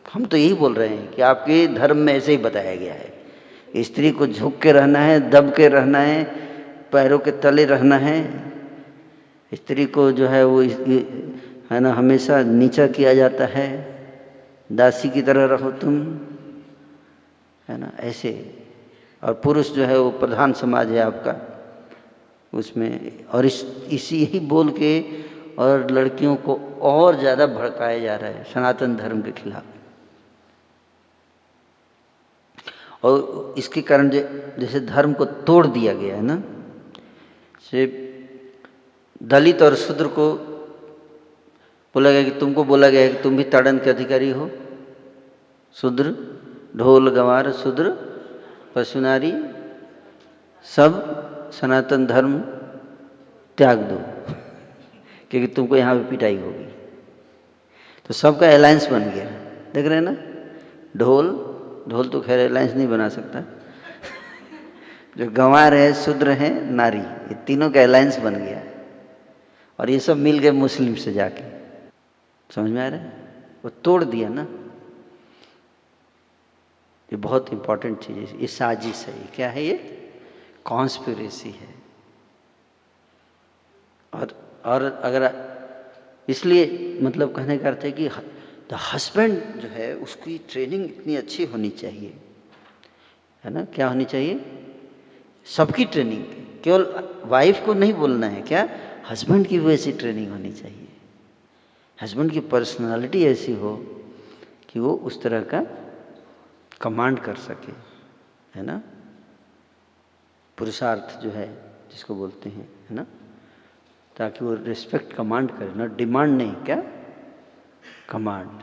A: हम तो यही बोल रहे हैं कि आपके धर्म में ऐसे ही बताया गया है, स्त्री को झुक के रहना है, दब के रहना है, पैरों के तले रहना है, स्त्री को जो है वो है ना हमेशा नीचा किया जाता है, दासी की तरह रहो तुम, है ना, ऐसे। और पुरुष जो है वो प्रधान समाज है आपका उसमें, और इसी यही बोल के और लड़कियों को और ज़्यादा भड़काया जा रहा है सनातन धर्म के खिलाफ। और इसके कारण जैसे धर्म को तोड़ दिया गया है ना, से दलित और शूद्र को बोला गया कि तुमको बोला गया है कि तुम भी ताड़न के अधिकारी हो, शूद्र, ढोल गंवार शूद्र, पशु नारी सब सनातन धर्म त्याग दो क्योंकि तुमको यहाँ पे पिटाई होगी। तो सबका अलायंस बन गया, देख रहे हैं ना, ढोल तो खैर अलायंस नहीं बना सकता जो गंवार है, शूद्र है, नारी, ये तीनों का अलायंस बन गया और ये सब मिल गए मुस्लिम से जाके। समझ में आ रहा है? वो तोड़ दिया ना, ये बहुत इंपॉर्टेंट चीज़ है, ये साजिश है, ये क्या है, ये कॉन्स्पिरेसी है। और अगर इसलिए मतलब कहने का अर्थ है कि द हस्बैंड जो है उसकी ट्रेनिंग इतनी अच्छी होनी चाहिए, है ना, क्या होनी चाहिए, सबकी ट्रेनिंग, केवल वाइफ को नहीं बोलना है, क्या हस्बैंड की भी वैसी ट्रेनिंग होनी चाहिए। हस्बैंड की पर्सनालिटी ऐसी हो कि वो उस तरह का कमांड कर सके, है ना, पुरुषार्थ जो है जिसको बोलते हैं, है ना, ताकि वो रिस्पेक्ट कमांड करे ना, डिमांड नहीं, क्या command,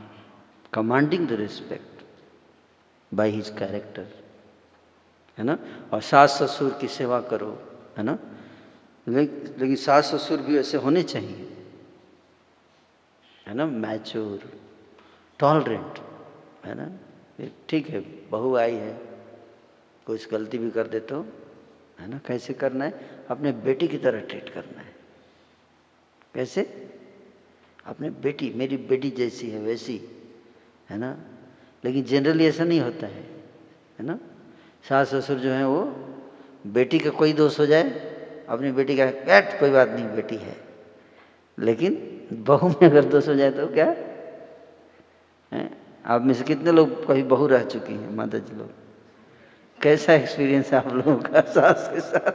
A: commanding the respect by his character, है ना। और सास ससुर की सेवा करो, है ना, लेकिन सास ससुर भी ऐसे होने चाहिए, है ना, मैच्योर, टॉलरेंट, है ना। ठीक है, बहू आई है, कुछ गलती भी कर दे तो, है ना, कैसे करना है, अपने बेटी की तरह ट्रीट करना है। कैसे? अपने बेटी, मेरी बेटी जैसी है वैसी, है ना। लेकिन जनरली ऐसा नहीं होता है ना। सास ससुर जो है वो बेटी का कोई दोष हो जाए, अपनी बेटी का कोई बात नहीं, बेटी है, लेकिन बहू में अगर दोष हो जाए तो क्या है? आप में से कितने लोग कभी बहू रह चुकी हैं, माता जी लोग, कैसा एक्सपीरियंस है आप लोगों का सास के साथ?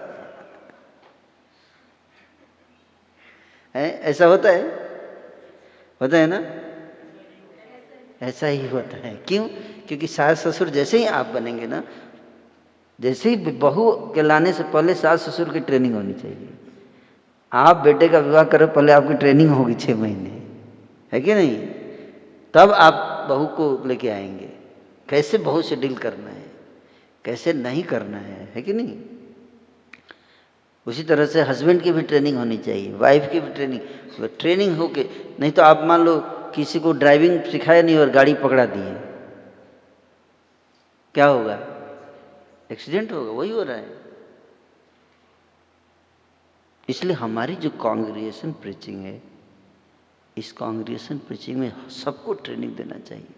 A: है ऐसा होता है ना, ऐसा ही होता है। क्यों? क्योंकि सास ससुर जैसे ही आप बनेंगे ना, जैसे ही बहू के लाने से पहले सास ससुर की ट्रेनिंग होनी चाहिए, आप बेटे का विवाह करो, पहले आपकी ट्रेनिंग होगी 6 महीने, है कि नहीं? तब आप बहू को लेके आएंगे, कैसे बहू से डील करना है, कैसे नहीं करना है कि नहीं? उसी तरह से हस्बैंड की भी ट्रेनिंग होनी चाहिए, वाइफ की भी ट्रेनिंग हो के, नहीं तो आप मान लो किसी को ड्राइविंग सिखाया नहीं और गाड़ी पकड़ा दिए, क्या होगा? एक्सीडेंट होगा, वही हो रहा है। इसलिए हमारी जो कांग्रीगेशन प्रीचिंग है, इस कांग्रीगेशन प्रीचिंग में सबको ट्रेनिंग देना चाहिए।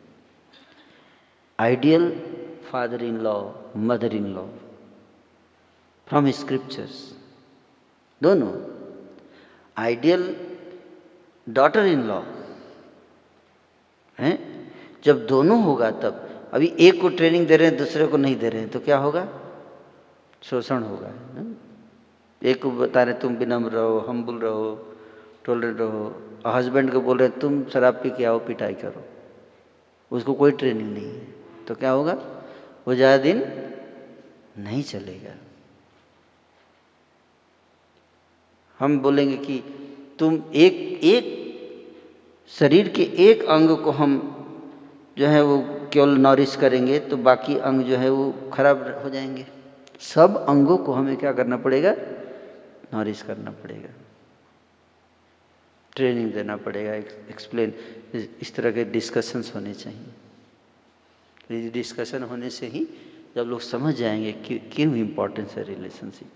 A: Ideal father in law, mother in law from scriptures, दोनों। आइडियल डॉटर इन लॉ है, जब दोनों होगा तब। अभी एक को ट्रेनिंग दे रहे हैं, दूसरे को नहीं दे रहे हैं, तो क्या होगा? शोषण होगा। एक को बता रहे तुम विनम्र रहो, हम्बल रहो, टॉलरेंट रहो, और हस्बैंड को बोल रहे तुम शराब पी के आओ, पिटाई करो, उसको कोई ट्रेनिंग नहीं है, तो क्या होगा? वो ज़्यादा दिन नहीं चलेगा। हम बोलेंगे कि तुम एक शरीर के एक अंग को हम जो है वो केवल नॉरिश करेंगे तो बाकी अंग जो है वो खराब हो जाएंगे। सब अंगों को हमें क्या करना पड़ेगा? नॉरिश करना पड़ेगा, ट्रेनिंग देना पड़ेगा, एक्सप्लेन। इस तरह के डिस्कशंस होने चाहिए। ये डिस्कशन होने से ही जब लोग समझ जाएंगे कि क्यों इम्पोर्टेंस है रिलेशनशिप,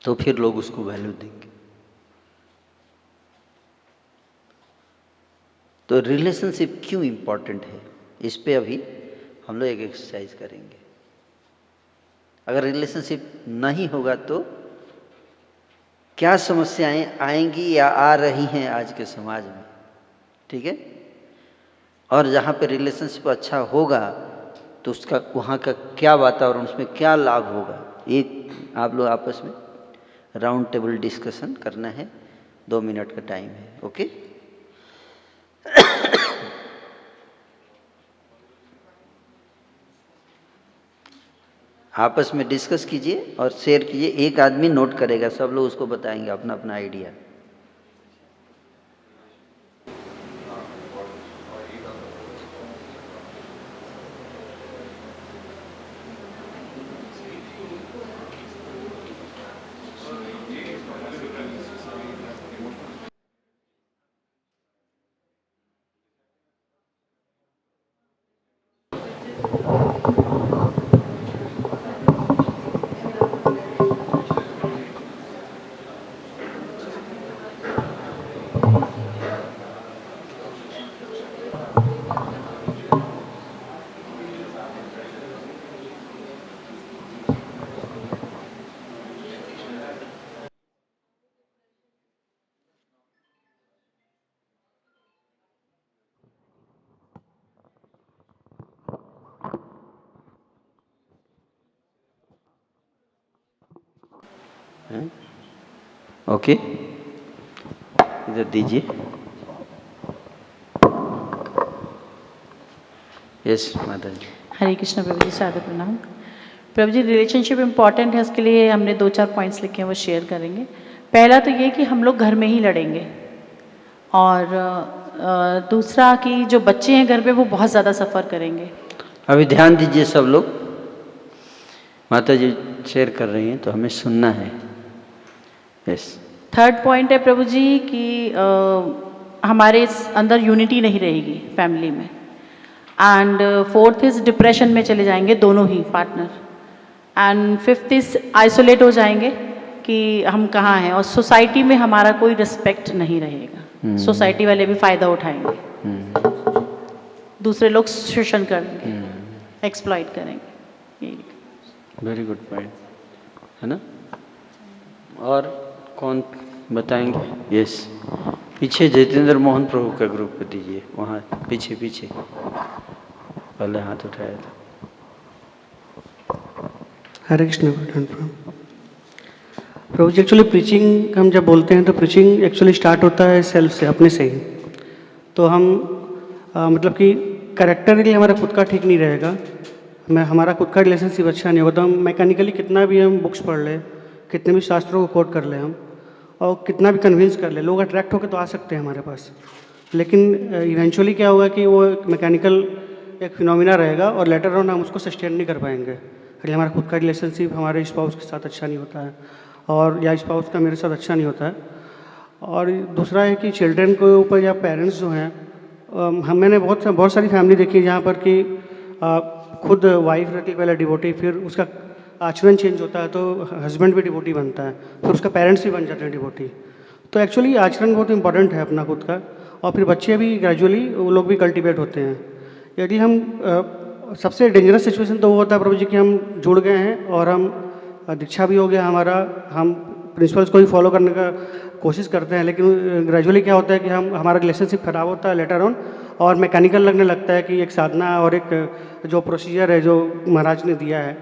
A: तो फिर लोग उसको वैल्यू देंगे। तो रिलेशनशिप क्यों इम्पोर्टेंट है, इस पे अभी हम लोग एक एक्सरसाइज करेंगे। अगर रिलेशनशिप नहीं होगा तो क्या समस्याएं आएंगी या आ रही हैं आज के समाज में, ठीक है? और जहाँ पे रिलेशनशिप अच्छा होगा तो उसका वहाँ का क्या वातावरण, उसमें क्या लाभ होगा, एक आप लोग आपस में राउंड टेबल डिस्कशन करना है। 2 मिनट का टाइम है, ओके? आपस में डिस्कस कीजिए और शेयर कीजिए। एक आदमी नोट करेगा, सब लोग उसको बताएंगे अपना अपना आइडिया। ओके, इधर दीजिए। यस माता जी।
H: हरे कृष्ण प्रभु जी, सादर प्रणाम। प्रभु जी, रिलेशनशिप इम्पॉर्टेंट है, उसके लिए हमने 2-4 पॉइंट्स लिखे हैं, वो शेयर करेंगे। पहला तो ये कि हम लोग घर में ही लड़ेंगे, और दूसरा कि जो बच्चे हैं घर पे वो बहुत ज़्यादा सफ़र करेंगे।
A: अभी ध्यान दीजिए सब लोग, माता जी शेयर कर रही हैं तो हमें सुनना है। यस।
H: थर्ड पॉइंट है प्रभु जी कि हमारे अंदर यूनिटी नहीं रहेगी फैमिली में। एंड फोर्थ इज़ डिप्रेशन में चले जाएंगे दोनों ही partner. And fifth is isolate हो जाएंगे कि हम कहाँ हैं, और सोसाइटी में हमारा कोई रिस्पेक्ट नहीं रहेगा। सोसाइटी वाले भी फ़ायदा उठाएंगे, दूसरे लोग शोषण करेंगे, एक्सप्लॉइट करेंगे।
A: वेरी गुड पॉइंट है ना। और कौन बताएंगे? यस, पीछे जितेंद्र मोहन प्रभु का ग्रुप को दीजिए, वहाँ पीछे पीछे पहले हाथ उठाया था।
I: हरे कृष्ण प्रभु जी। एक्चुअली प्रीचिंग हम जब बोलते हैं तो प्रीचिंग एक्चुअली स्टार्ट होता है सेल्फ से, अपने से ही। तो हम मतलब कि कैरेक्टरली हमारा खुद का ठीक नहीं रहेगा, हमारा खुद का रिलेशनशिप अच्छा नहीं होगा, तो हम मैकेनिकली कितना भी हम बुक्स पढ़ लें, कितने भी शास्त्रों को कोट कर ले हम और कितना भी कन्विंस कर ले, लोग अट्रैक्ट होकर तो आ सकते हैं हमारे पास, लेकिन इवेंचुअली क्या होगा कि वो एक मैकेनिकल एक फिनोमिना रहेगा और लेटर ऑन हम उसको सस्टेन नहीं कर पाएंगे। अगर हमारा खुद का रिलेशनशिप हमारे स्पाउस के साथ अच्छा नहीं होता है और या स्पाउस का मेरे साथ अच्छा नहीं होता है। और दूसरा है कि चिल्ड्रन के ऊपर या पेरेंट्स जो हैं, मैंने बहुत सारी फैमिली देखी है जहाँ पर कि खुद वाइफ रहती है पहले डिवोटी, फिर उसका आचरण चेंज होता है तो हस्बैंड भी डिवोटी बनता है, फिर उसका पेरेंट्स भी बन जाते हैं डिवोटी। तो एक्चुअली आचरण बहुत इंपॉर्टेंट है अपना खुद का, और फिर बच्चे भी ग्रेजुअली वो लोग भी कल्टिवेट होते हैं। यदि हम सबसे डेंजरस सिचुएशन तो वो होता है प्रभु जी कि हम जुड़ गए हैं और हम दीक्षा भी हो गया हमारा, हम प्रिंसिपल्स को भी फॉलो करने का कोशिश करते हैं, लेकिन ग्रेजुअली क्या होता है कि हमारा रिलेशनशिप खराब होता है लेटर ऑन, और मैकेनिकल लगने लगता है कि एक साधना और एक जो प्रोसीजर है जो महाराज ने दिया है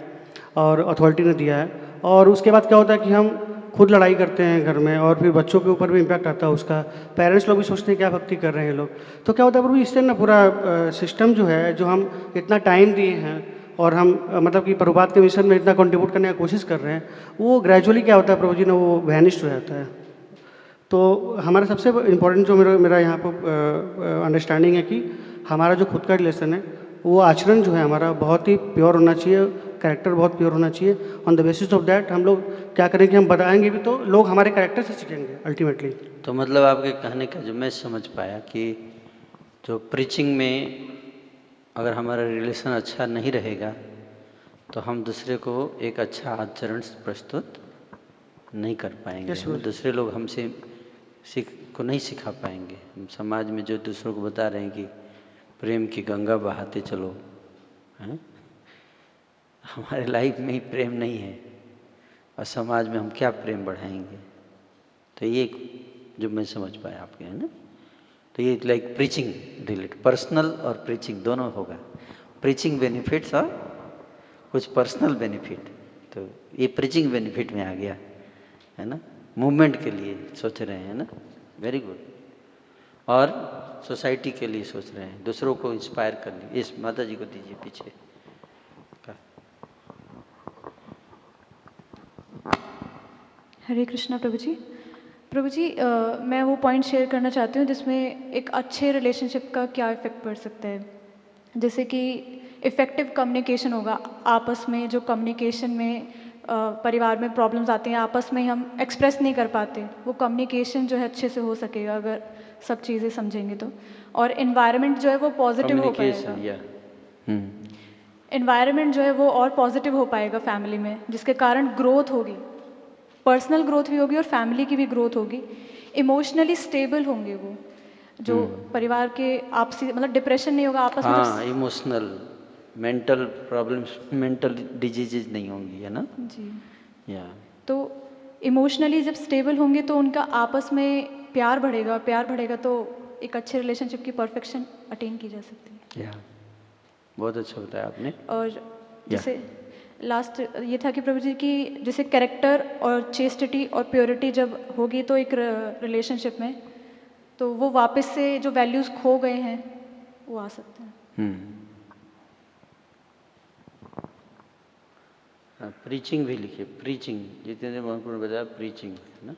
I: और अथॉरिटी ने दिया है, और उसके बाद क्या होता है कि हम खुद लड़ाई करते हैं घर में और फिर बच्चों के ऊपर भी इम्पैक्ट आता है उसका। पेरेंट्स लोग भी सोचते हैं क्या भक्ति कर रहे हैं लोग, तो क्या होता है प्रभु इससे ना पूरा सिस्टम जो है, जो हम इतना टाइम दिए हैं और हम मतलब कि प्रभुपाद के मिशन में इतना कंट्रीब्यूट करने की कोशिश कर रहे हैं, वो ग्रेजुअली क्या होता है प्रभु जी ना वो वैनिश्ड हो जाता है। तो हमारा सबसे इम्पोर्टेंट जो मेरा यहाँ पर अंडरस्टैंडिंग है कि हमारा जो खुद का रिलेशन है वो आचरण जो है हमारा बहुत ही प्योर होना चाहिए, कैरेक्टर बहुत प्योर होना चाहिए। On the basis of that हम लोग क्या करेंगे, हम बताएंगे भी तो लोग हमारे कैरेक्टर से सीखेंगे अल्टीमेटली।
A: तो मतलब आपके कहने का जो मैं समझ पाया कि जो प्रीचिंग में अगर हमारा रिलेशन अच्छा नहीं रहेगा तो हम दूसरे को एक अच्छा आचरण प्रस्तुत नहीं कर पाएंगे। दूसरे लोग हमसे को नहीं सिखा पाएंगे। हम समाज में जो दूसरों को बता रहे हैं कि प्रेम की गंगा बहाते चलो, हैं? हमारे लाइफ में ही प्रेम नहीं है और समाज में हम क्या प्रेम बढ़ाएंगे। तो ये जो मैं समझ पाया आपके, है ना, तो ये लाइक प्रीचिंग रिलेटेड, पर्सनल और प्रीचिंग दोनों होगा। प्रीचिंग बेनिफिट्स और कुछ पर्सनल बेनिफिट, तो ये प्रीचिंग बेनिफिट में आ गया, है ना, मूवमेंट के लिए सोच रहे हैं ना, वेरी गुड। और सोसाइटी के लिए सोच रहे हैं, दूसरों को इंस्पायर कर लिए। इस माता जी को दीजिए पीछे का।
B: हरे कृष्णा प्रभु जी। प्रभु जी मैं वो पॉइंट शेयर करना चाहती हूँ जिसमें एक अच्छे रिलेशनशिप का क्या इफ़ेक्ट पड़ सकता है। जैसे कि इफ़ेक्टिव कम्युनिकेशन होगा आपस में, जो कम्युनिकेशन में परिवार में प्रॉब्लम्स आती हैं, आपस में हम एक्सप्रेस नहीं कर पाते, वो कम्युनिकेशन जो है अच्छे से हो सकेगा अगर सब चीज़ें समझेंगे तो। और इन्वायरमेंट जो है वो पॉजिटिव हो पाएगा, इन्वायरमेंट जो है वो और पॉजिटिव हो पाएगा फैमिली में, जिसके कारण ग्रोथ होगी, पर्सनल ग्रोथ भी होगी और फैमिली की भी ग्रोथ होगी। इमोशनली स्टेबल होंगे वो जो परिवार के आपसी, मतलब डिप्रेशन नहीं होगा आपस में।
A: हाँ, emotional, mental problems, mental diseases नहीं होंगी, है ना जी। या तो
B: इमोशनली जब स्टेबल होंगे तो उनका आपस में प्यार बढ़ेगा, प्यार बढ़ेगा तो एक अच्छे रिलेशनशिप की परफेक्शन अटेन की जा सकती है।
A: या बहुत अच्छा बताया आपने।
B: और जैसे लास्ट ये था कि प्रभु जी की जैसे कैरेक्टर और चेस्टिटी और प्योरिटी जब होगी तो एक रिलेशनशिप में, तो वो वापस से जो वैल्यूज़ खो गए हैं वो आ सकते हैं।
A: प्रीचिंग भी लिखिए, प्रीचिंग, जितेंद्र मोहनपुर ने बताया प्रीचिंग, है ना।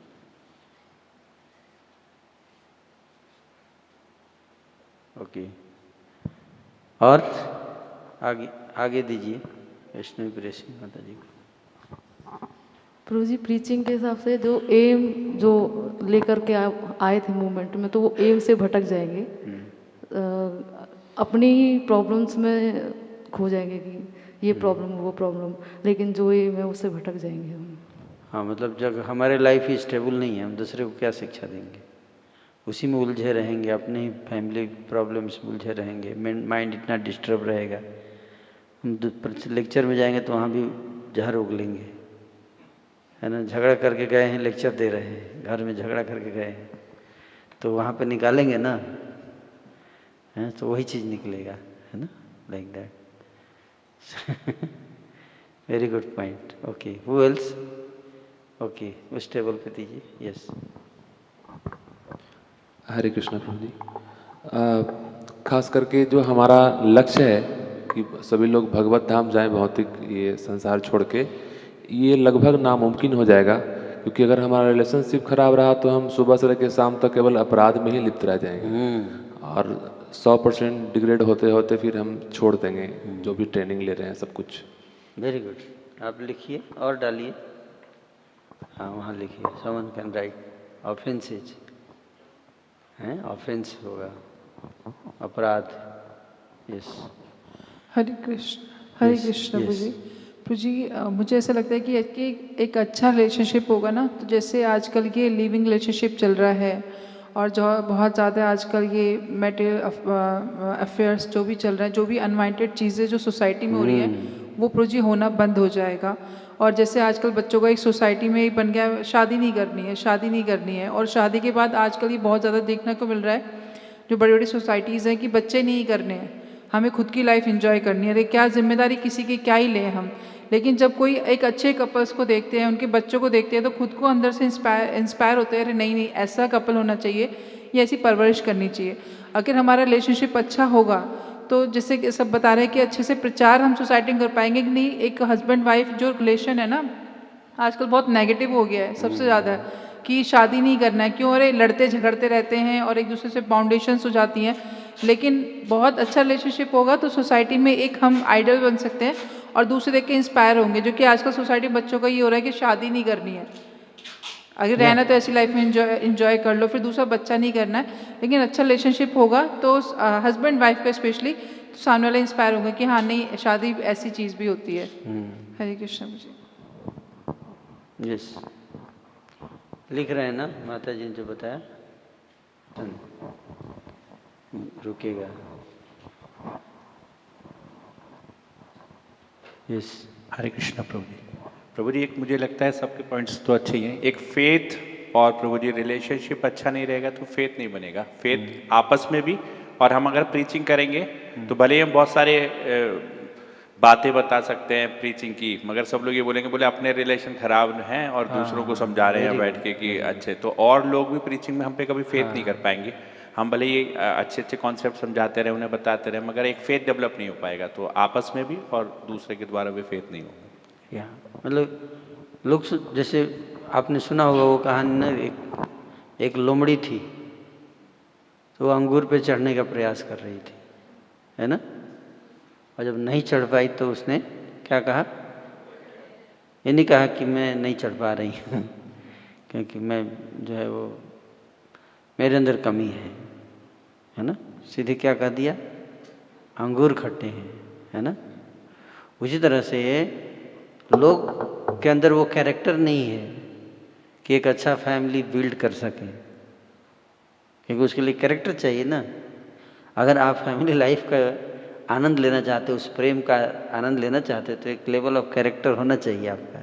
A: ओके, और आगे दीजिए वैष्णवी प्रेसिंग माता जी को।
J: प्रभु जी प्रीचिंग के हिसाब से जो एम जो लेकर के आप आए थे मूवमेंट में, तो वो एम से भटक जाएंगे, अपनी ही प्रॉब्लम्स में खो जाएंगे कि ये प्रॉब्लम वो प्रॉब्लम, लेकिन जो एम है उससे भटक जाएंगे हम।
A: हाँ, मतलब जब हमारे लाइफ ही स्टेबल नहीं है, हम दूसरे को क्या शिक्षा देंगे, उसी में उलझे रहेंगे, अपने ही फैमिली प्रॉब्लम्स में उलझे रहेंगे, माइंड इतना डिस्टर्ब रहेगा। हम लेक्चर में जाएंगे तो वहाँ भी जहर उगलेंगे, है ना। झगड़ा करके गए हैं, लेक्चर दे रहे हैं, घर में झगड़ा करके गए हैं, तो वहाँ पे निकालेंगे ना, है, तो वही चीज़ निकलेगा, है ना, like that. Very good point. Okay, who else? Okay, उस टेबल पे दीजिए। यस,
K: हरे कृष्णा प्रभु जी। खास करके जो हमारा लक्ष्य है कि सभी लोग भगवत धाम जाएं, भौतिक ये संसार छोड़ के, ये लगभग नामुमकिन हो जाएगा, क्योंकि अगर हमारा रिलेशनशिप खराब रहा तो हम सुबह से लेकर शाम तक केवल अपराध में ही लिप्त रह जाएंगे और 100% डिग्रेड होते होते फिर हम छोड़ देंगे जो भी ट्रेनिंग ले रहे हैं सब कुछ।
A: Very good. आप लिखिए और डालिए। हाँ वहाँ लिखिए, समन कैन राइट ऑफेंसेज हैं, ऑफेंस होगा, अपराध। यस।
D: हरे कृष्ण प्रभु जी। प्रभु जी मुझे ऐसा लगता है कि एक अच्छा रिलेशनशिप होगा ना, तो जैसे आजकल ये लिविंग रिलेशनशिप चल रहा है और जो बहुत ज़्यादा आजकल ये मेटेरियल अफेयर्स जो भी चल रहे हैं, जो भी अनवांटेड चीज़ें जो सोसाइटी में हो रही हैं वो प्रभु जी होना बंद हो जाएगा। और जैसे आजकल बच्चों का एक सोसाइटी में ही बन गया, शादी नहीं करनी है, शादी नहीं करनी है, और शादी के बाद आजकल ये बहुत ज़्यादा देखने को मिल रहा है जो बड़ी बड़ी सोसाइटीज़ हैं कि बच्चे नहीं करने हैं, हमें खुद की लाइफ एंजॉय करनी है। अरे क्या जिम्मेदारी किसी की क्या ही लें हम। लेकिन जब कोई एक अच्छे कपल्स को देखते हैं, उनके बच्चों को देखते हैं, तो खुद को अंदर से इंस्पायर होते हैं, अरे नहीं नहीं ऐसा कपल होना चाहिए, ये ऐसी परवरिश करनी चाहिए। अगर हमारा रिलेशनशिप अच्छा होगा तो जैसे कि सब बता रहे हैं कि अच्छे से प्रचार हम सोसाइटी में कर पाएंगे कि नहीं। एक हस्बैंड वाइफ जो रिलेशन है ना आजकल बहुत नेगेटिव हो गया है सबसे ज़्यादा, कि शादी नहीं करना है, क्यों, अरे लड़ते झगड़ते रहते हैं और एक दूसरे से बाउंडेशंस हो जाती हैं। लेकिन बहुत अच्छा रिलेशनशिप होगा तो सोसाइटी में एक हम आइडल बन सकते हैं और दूसरे देख के इंस्पायर होंगे, जो कि आजकल सोसाइटी में बच्चों का ये हो रहा है कि शादी नहीं करनी है, अगर रहना तो ऐसी लाइफ में एंजॉय कर लो, फिर दूसरा बच्चा नहीं करना है। लेकिन अच्छा रिलेशनशिप होगा तो हस्बैंड वाइफ का स्पेशली तो सामने वाले इंस्पायर होंगे कि हाँ नहीं शादी ऐसी चीज़ भी होती है। हरे कृष्ण जी।
A: यस, लिख रहे हैं ना माता जी ने जो बताया, रुकेगा। यस।
L: हरे कृष्ण प्रभु जी। प्रभु जी एक मुझे लगता है सबके पॉइंट्स तो अच्छे ही हैं। एक फेथ और प्रभु जी रिलेशनशिप अच्छा नहीं रहेगा तो फेथ नहीं बनेगा। फेथ आपस में भी, और हम अगर प्रीचिंग करेंगे तो भले ही हम बहुत सारे बातें बता सकते हैं प्रीचिंग की, मगर सब लोग ये बोलेंगे बोले अपने रिलेशन खराब हैं और दूसरों को समझा रहे हैं बैठ के कि अच्छे, तो और लोग भी प्रीचिंग में हम पे कभी फेथ नहीं कर पाएंगे। हम भले ही अच्छे अच्छे कॉन्सेप्ट समझाते रहे, उन्हें बताते रहे, मगर एक फेथ डेवलप नहीं हो पाएगा, तो आपस में भी और दूसरे के द्वारा भी फेथ नहीं होगा।
A: या मतलब लोग जैसे आपने सुना होगा वो कहानी ना, एक लोमड़ी थी तो वो अंगूर पे चढ़ने का प्रयास कर रही थी, है ना, और जब नहीं चढ़ पाई तो उसने क्या कहा, ये नहीं कहा कि मैं नहीं चढ़ पा रही हूँ क्योंकि मैं जो है वो मेरे अंदर कमी है ना, सीधे क्या कह दिया, अंगूर खट्टे हैं, है ना। उसी तरह से लोग के अंदर वो कैरेक्टर नहीं है कि एक अच्छा फैमिली बिल्ड कर सके, क्योंकि उसके लिए कैरेक्टर चाहिए ना। अगर आप फैमिली लाइफ का आनंद लेना चाहते हो, उस प्रेम का आनंद लेना चाहते हो, तो एक लेवल ऑफ कैरेक्टर होना चाहिए आपका,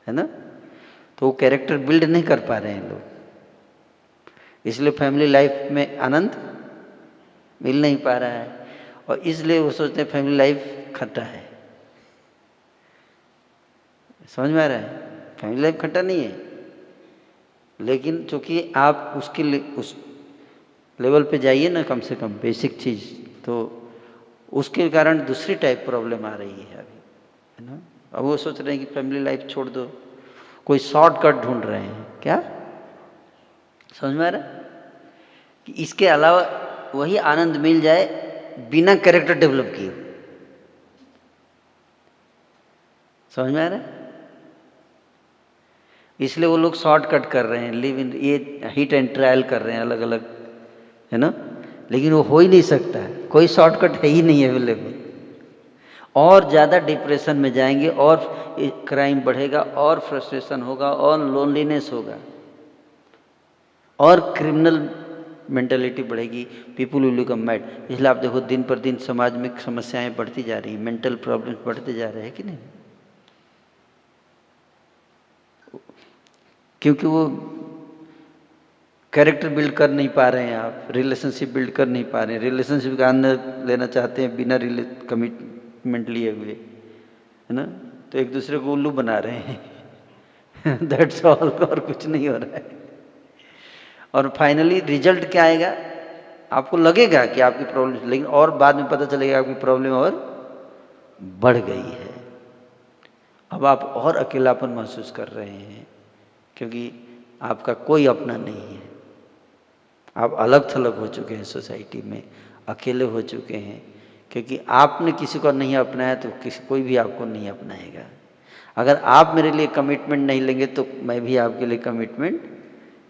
A: है ना। तो वो कैरेक्टर बिल्ड नहीं कर पा रहे हैं लोग, इसलिए फैमिली लाइफ में आनंद मिल नहीं पा रहा है, और इसलिए वो सोचते हैं फैमिली लाइफ खट्टा है। समझ में आ रहा है, फैमिली लाइफ खट्टा नहीं है, लेकिन चूंकि आप उसके लिए उस लेवल पे जाइए ना, कम से कम बेसिक चीज़, तो उसके कारण दूसरी टाइप प्रॉब्लम आ रही है अभी, है ना। अब वो सोच रहे हैं कि फैमिली लाइफ छोड़ दो, कोई शॉर्टकट ढूंढ रहे हैं, क्या समझ में आ रहा है, कि इसके अलावा वही आनंद मिल जाए बिना कैरेक्टर डेवलप किए। समझ में आ रहा है, इसलिए वो लोग शॉर्टकट कर रहे हैं, लिव इन ये हिट एंड ट्रायल कर रहे हैं अलग अलग, है ना, लेकिन वो हो ही नहीं सकता है, कोई शॉर्टकट है ही नहीं अवेलेबल। और ज़्यादा डिप्रेशन में जाएंगे और क्राइम बढ़ेगा और फ्रस्ट्रेशन होगा और लोनलीनेस होगा और क्रिमिनल मेंटालिटी बढ़ेगी, पीपल विल बिकम मैड। इसलिए आप देखो दिन पर दिन समाज में समस्याएं बढ़ती जा रही, मेंटल प्रॉब्लम्स बढ़ते जा रहे हैं कि नहीं, क्योंकि वो कैरेक्टर बिल्ड कर नहीं पा रहे हैं, आप रिलेशनशिप बिल्ड कर नहीं पा रहे हैं, रिलेशनशिप का आनंद लेना चाहते हैं बिना कमिटमेंट लिए हुए, है ना, तो एक दूसरे को उल्लू बना रहे हैं दैट्स ऑल, और कुछ नहीं हो रहा है। और फाइनली रिजल्ट क्या आएगा, आपको लगेगा कि आपकी प्रॉब्लम, लेकिन और बाद में पता चलेगा आपकी प्रॉब्लम और बढ़ गई है, अब आप और अकेलापन महसूस कर रहे हैं क्योंकि आपका कोई अपना नहीं है। आप अलग थलग हो चुके हैं, सोसाइटी में अकेले हो चुके हैं, क्योंकि आपने किसी को नहीं अपनाया तो कोई भी आपको नहीं अपनाएगा। अगर आप मेरे लिए कमिटमेंट नहीं लेंगे तो मैं भी आपके लिए कमिटमेंट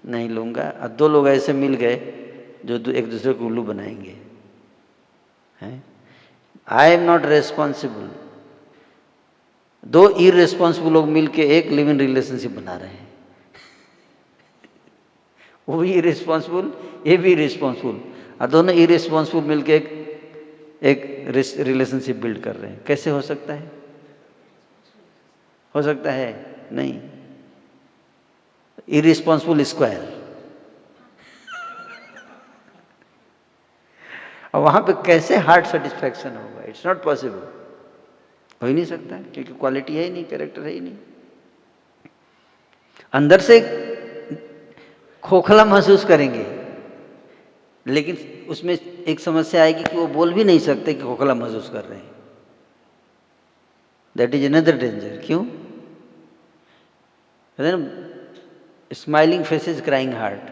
A: नहीं लूँगा। और दो लोग ऐसे मिल गए जो एक दूसरे को उल्लू बनाएंगे, हैं। आई एम नॉट रेस्पॉन्सिबल, दो इररेस्पॉन्सिबल लोग मिलके एक लिव इन रिलेशनशिप बना रहे हैं। वो भी इररेस्पॉन्सिबल, ये भी इररेस्पॉन्सिबल, और दोनों इररेस्पॉन्सिबल मिलके एक रिलेशनशिप बिल्ड कर रहे हैं। कैसे हो सकता है? हो सकता है नहीं। Irresponsible square. और वहां पे कैसे हार्ट सेटिस्फैक्शन होगा? इट्स नॉट पॉसिबल, हो ही नहीं सकता, क्योंकि क्वालिटी है ही नहीं, कैरेक्टर है ही नहीं। अंदर से खोखला महसूस करेंगे, लेकिन उसमें एक समस्या आएगी कि वो बोल भी नहीं सकते कि खोखला महसूस कर रहे हैं। That is another danger. क्यों? स्माइलिंग फेसेस क्राइंग हार्ट,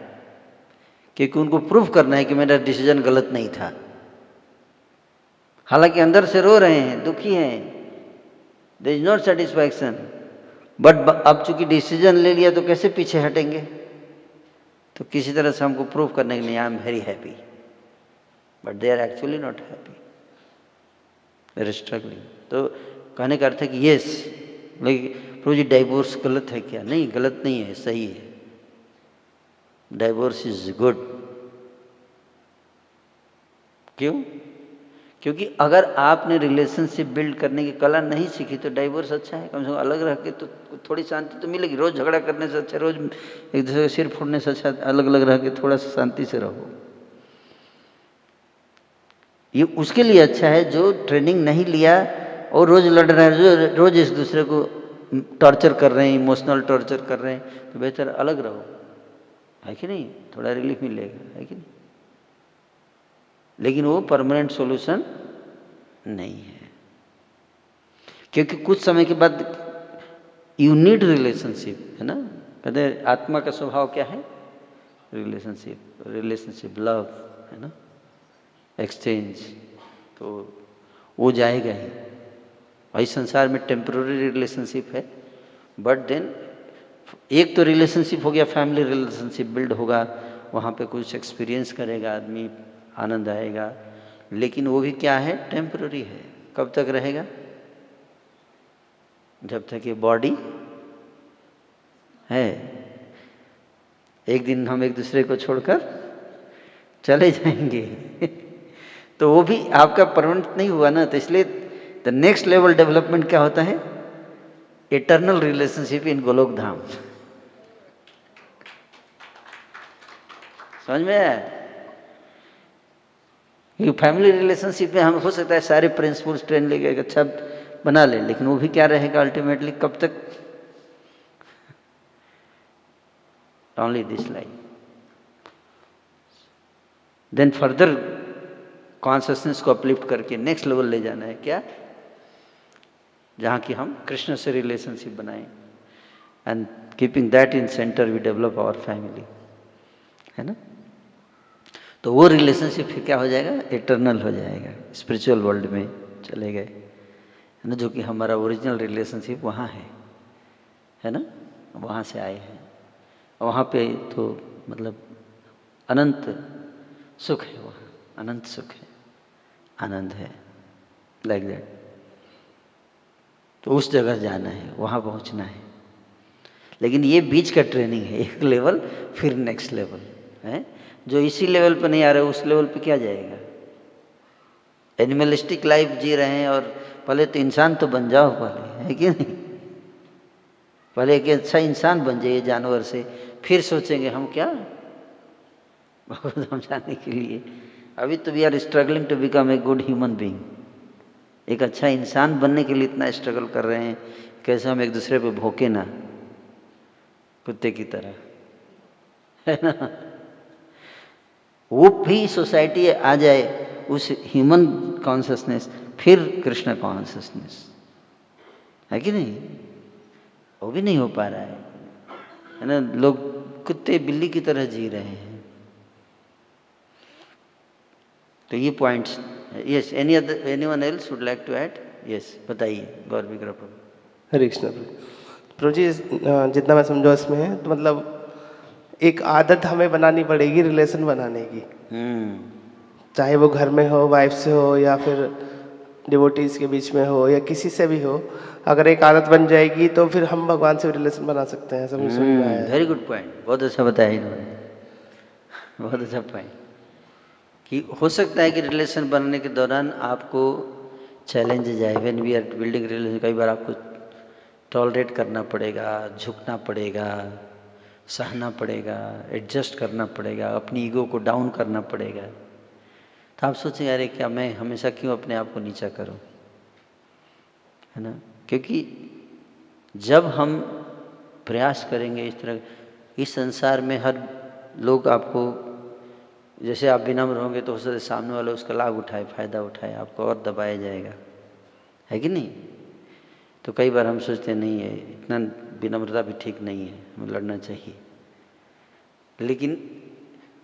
A: क्योंकि उनको प्रूफ करना है कि मेरा डिसीजन गलत नहीं था। हालांकि अंदर से रो रहे हैं, दुखी हैं, there is not satisfaction, but अब चूंकि डिसीजन ले लिया तो कैसे पीछे हटेंगे? तो किसी तरह से हमको प्रूव करने के लिए I am very happy, but they are actually not happy, they are struggling. तो कहने का अर्थ है कि यस, लेकिन प्रभु जी डाइवोर्स गलत है क्या? नहीं, गलत नहीं है, सही है। Divorce is good. क्यों? क्योंकि अगर आपने रिलेशनशिप बिल्ड करने की कला नहीं सीखी तो डाइवोर्स अच्छा है। कम से कम अलग रह के तो थोड़ी शांति तो मिलेगी। रोज झगड़ा करने से अच्छा, रोज एक दूसरे का सिर फोड़ने से अच्छा अलग अलग रह के थोड़ा सा शांति से रहो। ये उसके लिए अच्छा है जो ट्रेनिंग नहीं लिया और रोज लड़ रहे हैं, रोज एक दूसरे को टॉर्चर कर रहे हैं, इमोशनल टॉर्चर कर रहे हैं, तो बेहतर अलग रहो, है कि नहीं? थोड़ा रिलीफ मिलेगा, है कि नहीं? लेकिन वो परमानेंट सॉल्यूशन नहीं है, क्योंकि कुछ समय के बाद यू नीड रिलेशनशिप, है ना? कहते हैं आत्मा का स्वभाव क्या है? रिलेशनशिप, रिलेशनशिप, लव, है ना, एक्सचेंज। तो वो जाएगा ही। भाई संसार में टेम्पररी रिलेशनशिप है, बट देन एक तो रिलेशनशिप हो गया, फैमिली रिलेशनशिप बिल्ड होगा, वहाँ पे कुछ एक्सपीरियंस करेगा आदमी, आनंद आएगा, लेकिन वो भी क्या है? टेम्पररी है। कब तक रहेगा? जब तक ये बॉडी है। एक दिन हम एक दूसरे को छोड़कर चले जाएंगे तो वो भी आपका परमानेंट नहीं हुआ ना। तो इसलिए द नेक्स्ट लेवल डेवलपमेंट क्या होता है? इटर्नल रिलेशनशिप इन गोलोक धाम। समझ में आया? ये फैमिली रिलेशनशिप में हम हो सकता है सारे प्रिंसिपल्स ट्रेन लेके अच्छा बना ले, लेकिन वो भी क्या रहेगा अल्टीमेटली? कब तक? Only this life. Then further consciousness को अपलिफ्ट करके नेक्स्ट लेवल ले जाना है। क्या? जहाँ की हम कृष्ण से रिलेशनशिप बनाएं, and keeping that in center we develop our family, है ना? तो वो रिलेशनशिप फिर क्या हो जाएगा? इटर्नल हो जाएगा, स्पिरिचुअल वर्ल्ड में चले गए, है ना? जो कि हमारा ओरिजिनल रिलेशनशिप वहाँ है ना? वहाँ से आए हैं, वहाँ पे तो मतलब अनंत सुख है, वहाँ अनंत सुख है, आनंद है, लाइक दैट। तो उस जगह जाना है, वहाँ पहुँचना है। लेकिन ये बीच का ट्रेनिंग है, एक लेवल फिर नेक्स्ट लेवल है। जो इसी लेवल पे नहीं आ रहा है उस लेवल पे क्या जाएगा? एनिमलिस्टिक लाइफ जी रहे हैं, और पहले तो इंसान तो बन जाओ पहले, है कि नहीं? पहले एक अच्छा इंसान बन जाइए जानवर से, फिर सोचेंगे हम क्या भगवत धाम जाने के लिए। अभी तो we are struggling to become a good human being. एक अच्छा इंसान बनने के लिए इतना स्ट्रगल कर रहे हैं, कैसे हम एक दूसरे पे भौंके ना कुत्ते की तरह, है ना? वो भी सोसाइटी आ जाए उस ह्यूमन कॉन्शियसनेस, फिर कृष्ण कॉन्शियसनेस, है कि नहीं? वो भी नहीं हो पा रहा है ना। लोग कुत्ते बिल्ली की तरह जी रहे हैं। तो ये points. Yes, anyone else would like to add? Yes, बताइए गौर विग्रह प्रभु।
M: हरे कृष्ण प्रभु जी, जितना मैं समझा इसमें है तो मतलब एक आदत हमें बनानी पड़ेगी रिलेशन बनाने की, चाहे वो घर में हो, वाइफ से हो, या फिर डिवोटीज के बीच में हो, या किसी से भी हो। अगर एक आदत बन जाएगी तो फिर हम भगवान से रिलेशन बना सकते हैं। समझ में आया?
A: वेरी गुड पॉइंट, बहुत अच्छा बताया इन्होंने, बहुत अच्छा पॉइंट। कि हो सकता है कि रिलेशन बनने के दौरान आपको चैलेंजेज आए। When we are building relation, कई बार आपको टॉलरेट करना पड़ेगा, झुकना पड़ेगा, सहना पड़ेगा, एडजस्ट करना पड़ेगा, अपनी ईगो को डाउन करना पड़ेगा। तो आप सोचें, अरे क्या मैं हमेशा क्यों अपने आप को नीचा करूं, है ना। क्योंकि जब हम प्रयास करेंगे इस तरह, इस संसार में हर लोग आपको, जैसे आप विनम्र होंगे तो हो सकता है सामने वाला उसका लाभ उठाए, फ़ायदा उठाए, आपको और दबाया जाएगा, है कि नहीं। तो कई बार हम सोचते हैं नहीं है, इतना विनम्रता भी ठीक नहीं है, हमें लड़ना चाहिए। लेकिन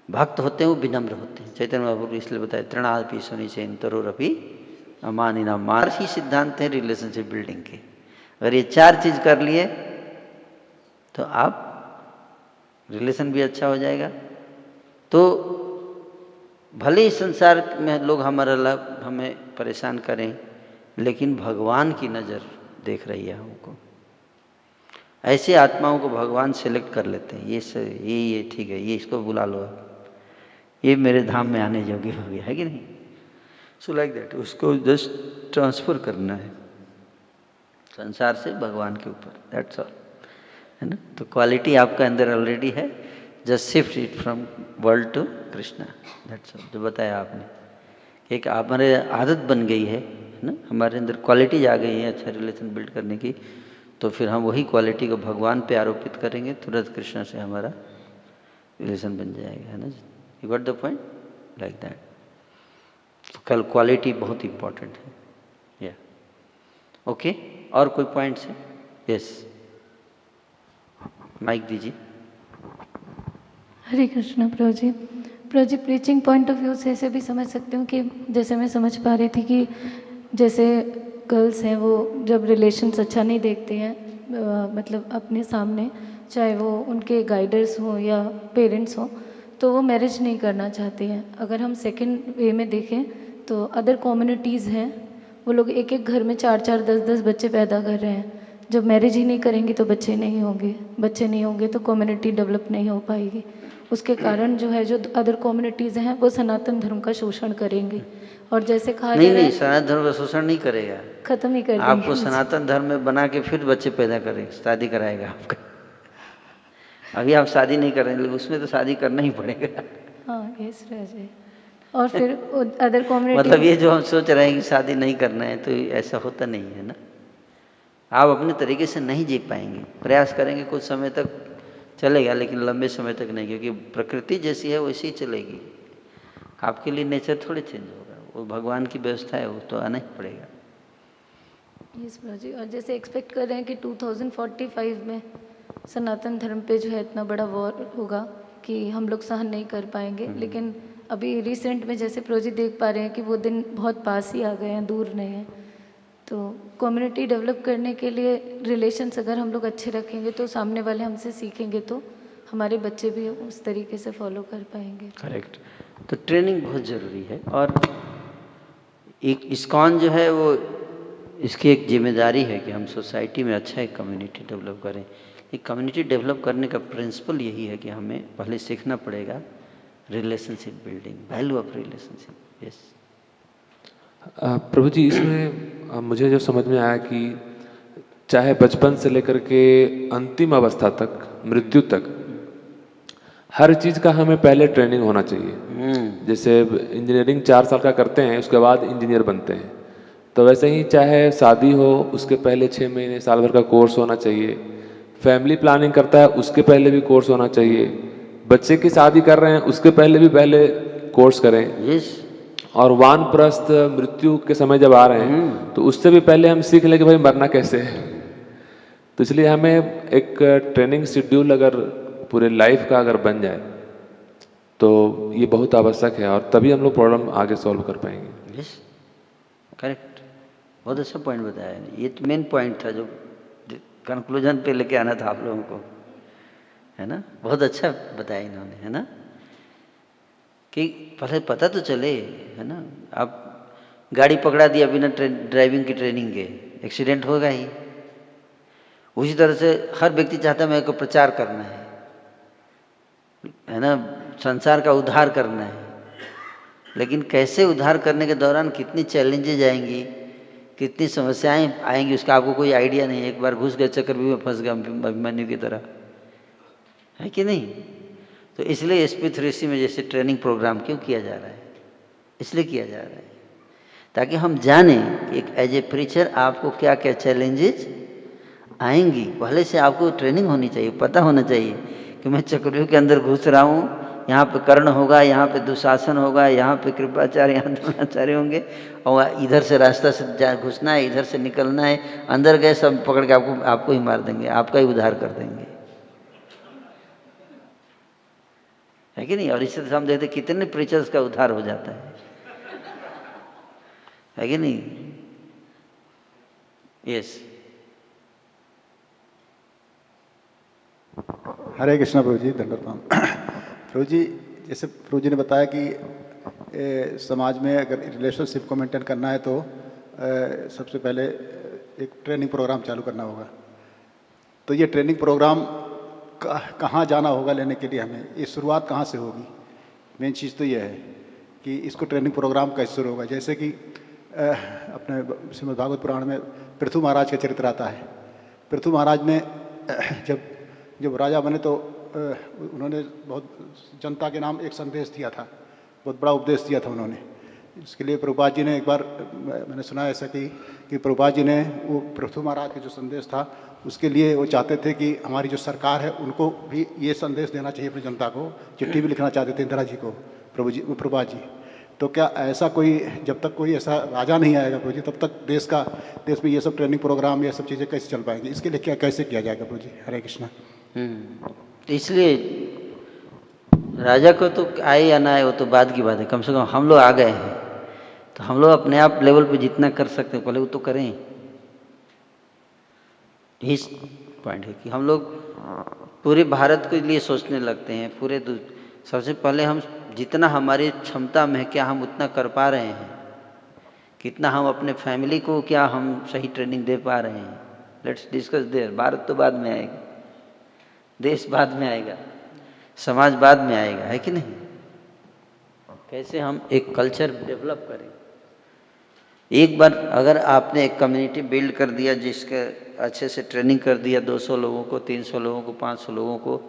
A: भक्त होते हैं वो विनम्र होते हैं। चैतन्य महाप्रभु इसलिए बताए तृणापि सुनिचैन तरोरपि अमानिना मार। ही सिद्धांत है रिलेशनशिप बिल्डिंग के। अगर ये 4 चीज़ कर लिए तो आप रिलेशन भी अच्छा हो जाएगा। तो भले ही संसार में लोग हमारा लाभ, हमें परेशान करें, लेकिन भगवान की नज़र देख रही है हमको। ऐसे आत्माओं को भगवान सेलेक्ट कर लेते हैं। ये ठीक है, ये इसको बुला लो, ये मेरे धाम में आने योग्य हो गया, है कि नहीं। सो लाइक दैट, उसको जस्ट ट्रांसफ़र करना है संसार से भगवान के ऊपर, दैट्स ऑल, है ना। तो क्वालिटी आपका अंदर ऑलरेडी है, just shift it from world to Krishna, that's all. जो बताया आपने, एक हमारे आदत बन गई है ना, हमारे अंदर क्वालिटीज आ गई है अच्छा रिलेशन बिल्ड करने की। तो फिर हम वही क्वालिटी को भगवान पे आरोपित करेंगे, तुरंत कृष्णा से हमारा रिलेशन बन जाएगा, है ना। You got the point, like that. तो कल क्वालिटी बहुत इंपॉर्टेंट है। या ओके, और कोई पॉइंट्स है? यस, माइक दीजिए।
B: हरे कृष्णा प्रभु जी। प्रभु जी, प्रीचिंग पॉइंट ऑफ व्यू से ऐसे भी समझ सकती हूँ कि जैसे मैं समझ पा रही थी कि जैसे गर्ल्स हैं वो जब रिलेशन्स अच्छा नहीं देखते हैं, मतलब अपने सामने, चाहे वो उनके गाइडर्स हों या पेरेंट्स हों, तो वो मैरिज नहीं करना चाहती हैं। अगर हम सेकंड वे में देखें तो अदर कम्युनिटीज़ हैं, वो लोग एक एक घर में 4-4, 10-10 बच्चे पैदा कर रहे हैं। जब मैरिज ही नहीं करेंगी तो बच्चे नहीं होंगे तो कम्युनिटी डेवलप नहीं हो पाएगी। उसके कारण जो है, जो अदर कम्युनिटीज़ हैं वो सनातन धर्म का शोषण करेंगी। और जैसे कहा जा रहा है,
A: नहीं, सनातन धर्म का शोषण नहीं करेगा,
B: खत्म ही कर देंगे।
A: आपको सनातन धर्म में बना के फिर बच्चे पैदा करेगा, शादी कराएगा आपका। अभी आप शादी नहीं कर रहे हैं, लेकिन उसमें तो शादी करना ही पड़ेगा।
B: हाँ, यस राजे। और फिर अदर कम्युनिटी,
A: मतलब ये जो हम सोच रहे हैं कि शादी नहीं करना है, तो ऐसा होता नहीं है ना। आप अपने तरीके से नहीं जी पाएंगे। प्रयास करेंगे कुछ समय तक चलेगा, लेकिन लंबे समय तक नहीं, क्योंकि प्रकृति जैसी है वैसी ही चलेगी। आपके लिए नेचर थोड़ी चेंज होगा, वो भगवान की व्यवस्था है, वो तो आना ही पड़ेगा।
B: यस प्रभु जी। और जैसे एक्सपेक्ट कर रहे हैं कि 2045 में सनातन धर्म पे जो है इतना बड़ा वॉर होगा कि हम लोग सहन नहीं कर पाएंगे, लेकिन अभी रिसेंट में जैसे प्रभु जी देख पा रहे हैं कि वो दिन बहुत पास ही आ गए हैं, दूर नहीं हैं। तो कम्युनिटी डेवलप करने के लिए रिलेशंस अगर हम लोग अच्छे रखेंगे तो सामने वाले हमसे सीखेंगे, तो हमारे बच्चे भी उस तरीके से फॉलो कर पाएंगे।
A: करेक्ट। तो ट्रेनिंग बहुत ज़रूरी है। और एक इस्कॉन जो है वो, इसकी एक जिम्मेदारी है कि हम सोसाइटी में अच्छा एक कम्युनिटी डेवलप करें। एक कम्युनिटी डेवलप करने का प्रिंसिपल यही है कि हमें पहले सीखना पड़ेगा relationship building, value of relationship. Yes
K: Prabhu ji, इसमें मुझे जो समझ में आया कि चाहे बचपन से लेकर के अंतिम अवस्था तक, मृत्यु तक, हर चीज़ का हमें पहले ट्रेनिंग होना चाहिए। जैसे इंजीनियरिंग 4 साल का करते हैं, उसके बाद इंजीनियर बनते हैं, तो वैसे ही चाहे शादी हो उसके पहले 6 महीने, साल भर का कोर्स होना चाहिए। फैमिली प्लानिंग करता है उसके पहले भी कोर्स होना चाहिए। बच्चे की शादी कर रहे हैं उसके पहले भी कोर्स करें।
A: यस।
K: और वानप्रस्थ मृत्यु के समय जब आ रहे हैं तो उससे भी पहले हम सीख लें कि भाई मरना कैसे है। तो इसलिए हमें एक ट्रेनिंग शेड्यूल अगर पूरे लाइफ का अगर बन जाए तो ये बहुत आवश्यक है, और तभी हम लोग प्रॉब्लम आगे सॉल्व कर पाएंगे।
A: यस, करेक्ट, बहुत अच्छा पॉइंट बताया। ये तो मेन पॉइंट था जो कंक्लूजन पे लेके आना था आप लोगों को, है ना। बहुत अच्छा बताया इन्होंने, है ना, कि पहले पता तो चले, है ना। आप गाड़ी पकड़ा दिया बिना ड्राइविंग की ट्रेनिंग के, एक्सीडेंट होगा ही। उसी तरह से हर व्यक्ति चाहता है मेरे को प्रचार करना है ना, संसार का उद्धार करना है, लेकिन कैसे उद्धार करने के दौरान कितनी चैलेंजेज आएंगी, कितनी समस्याएं आएंगी, उसका आपको कोई आइडिया नहीं है। एक बार घुस गए चक्रव्यूह में फंस गए अभिमन्यु की तरह, है कि नहीं। तो इसलिए SP3C में जैसे ट्रेनिंग प्रोग्राम क्यों किया जा रहा है, इसलिए किया जा रहा है ताकि हम जाने कि एक एज ए प्रीचर आपको क्या क्या चैलेंजेज आएंगी। पहले से आपको ट्रेनिंग होनी चाहिए, पता होना चाहिए कि मैं चक्रव्यूह के अंदर घुस रहा हूँ, यहाँ पे कर्ण होगा, यहाँ पे दुशासन होगा, यहाँ पे कृपाचार्य, यहाँ द्रोणाचार्य होंगे, और इधर से रास्ता से घुसना है, इधर से निकलना है। अंदर गए सब पकड़ के आपको ही मार देंगे, आपका ही उद्धार कर देंगे, है कि नहीं। और इससे हम देखते कितने प्रीचर्स का उद्धार हो जाता है कि नहीं। यस,
G: हरे कृष्णा प्रभु जी, दंडवत प्रणाम। प्रभु जी, जैसे प्रभु जी ने बताया कि समाज में अगर रिलेशनशिप को मेंटेन करना है तो सबसे पहले एक ट्रेनिंग प्रोग्राम चालू करना होगा। तो ये ट्रेनिंग प्रोग्राम कहाँ जाना होगा लेने के लिए, हमें ये शुरुआत कहाँ से होगी? मेन चीज़ तो ये है कि इसको ट्रेनिंग प्रोग्राम कैसे शुरू होगा। जैसे कि अपने श्रीमद् भागवत पुराण में पृथु महाराज का चरित्र आता है। पृथु महाराज ने जब राजा बने तो उन्होंने बहुत जनता के नाम एक संदेश दिया था, बहुत बड़ा उपदेश दिया था उन्होंने। इसके लिए प्रभुपाद जी ने एक बार, मैंने सुना ऐसा कि प्रभुपाद जी ने वो पृथु महाराज का जो संदेश था उसके लिए वो चाहते थे कि हमारी जो सरकार है उनको भी ये संदेश देना चाहिए अपनी जनता को, चिट्ठी भी लिखना चाहते थे इंदिरा जी को प्रभुपाद जी। तो क्या ऐसा कोई, जब तक कोई ऐसा राजा नहीं आएगा प्रभु जी, तब तक देश में ये सब ट्रेनिंग प्रोग्राम, ये सब चीज़ें कैसे चल पाएंगी? इसके लिए कैसे किया जाएगा प्रभु जी? हरे कृष्णा।
A: इसलिए राजा को तो आए या ना आए वो तो बाद की बात है, कम से कम हम लोग आ गए हैं तो हम लोग अपने आप लेवल पे जितना कर सकते हैं पहले वो तो करें। यही पॉइंट है कि हम लोग पूरे भारत के लिए सोचने लगते हैं, सबसे पहले हम जितना हमारी क्षमता में है क्या हम उतना कर पा रहे हैं, कितना हम अपने फैमिली को क्या हम सही ट्रेनिंग दे पा रहे हैं। Let's discuss their. भारत तो बाद में आएगा, देश बाद में आएगा, समाज बाद में आएगा, है कि नहीं। कैसे हम एक कल्चर डेवलप करें। एक बार अगर आपने एक कम्युनिटी बिल्ड कर दिया, जिसके अच्छे से ट्रेनिंग कर दिया 200 लोगों को, 300 लोगों को, 500 लोगों को,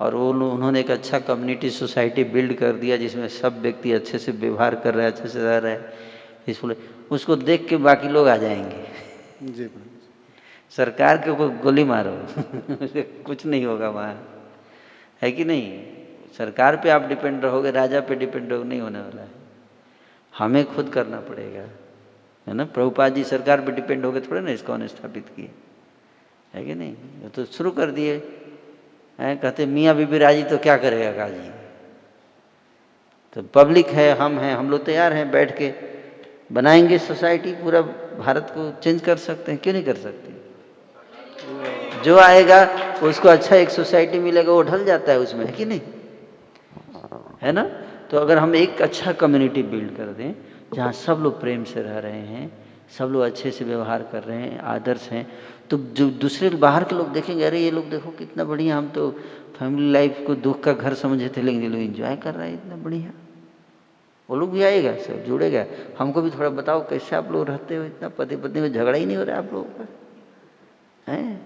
A: और उन्होंने एक अच्छा कम्युनिटी सोसाइटी बिल्ड कर दिया जिसमें सब व्यक्ति अच्छे से व्यवहार कर रहे हैं, अच्छे से रह रहे हैं, इसलिए उसको देख के बाकी लोग आ जाएंगे।
G: जी,
A: सरकार के को गोली मारो कुछ नहीं होगा वहाँ, है कि नहीं। सरकार पे आप डिपेंड रहोगे, राजा पे डिपेंड रहोगे, नहीं होने वाला है। हमें खुद करना पड़ेगा, है ना। प्रभुपाद जी सरकार पे डिपेंड होगे थोड़े ना इसको स्थापित किए, है कि नहीं। वो तो शुरू कर दिए हैं, कहते मियाँ बीबी राजी तो क्या करेगा काजी। तो पब्लिक है, हम लोग तैयार हैं, बैठ के बनाएंगे सोसाइटी, पूरा भारत को चेंज कर सकते हैं, क्यों नहीं कर सकते। जो आएगा उसको अच्छा एक सोसाइटी मिलेगा, वो ढल जाता है उसमें, है कि नहीं, है ना। तो अगर हम एक अच्छा कम्युनिटी बिल्ड कर दें जहाँ सब लोग प्रेम से रह रहे हैं, सब लोग अच्छे से व्यवहार कर रहे हैं, आदर्श हैं, तो जो दूसरे बाहर के लोग देखेंगे, अरे ये लोग देखो कितना बढ़िया, हम तो फैमिली लाइफ को दुख का घर समझे थे, लेकिन ये लोग एंजॉय कर रहे हैं इतना बढ़िया, वो लोग भी आएगा, सब जुड़ेगा। हमको भी थोड़ा बताओ कैसे आप लोग रहते हो, इतना पति पत्नी में झगड़ा ही नहीं हो रहा है आप लोगों का, हैं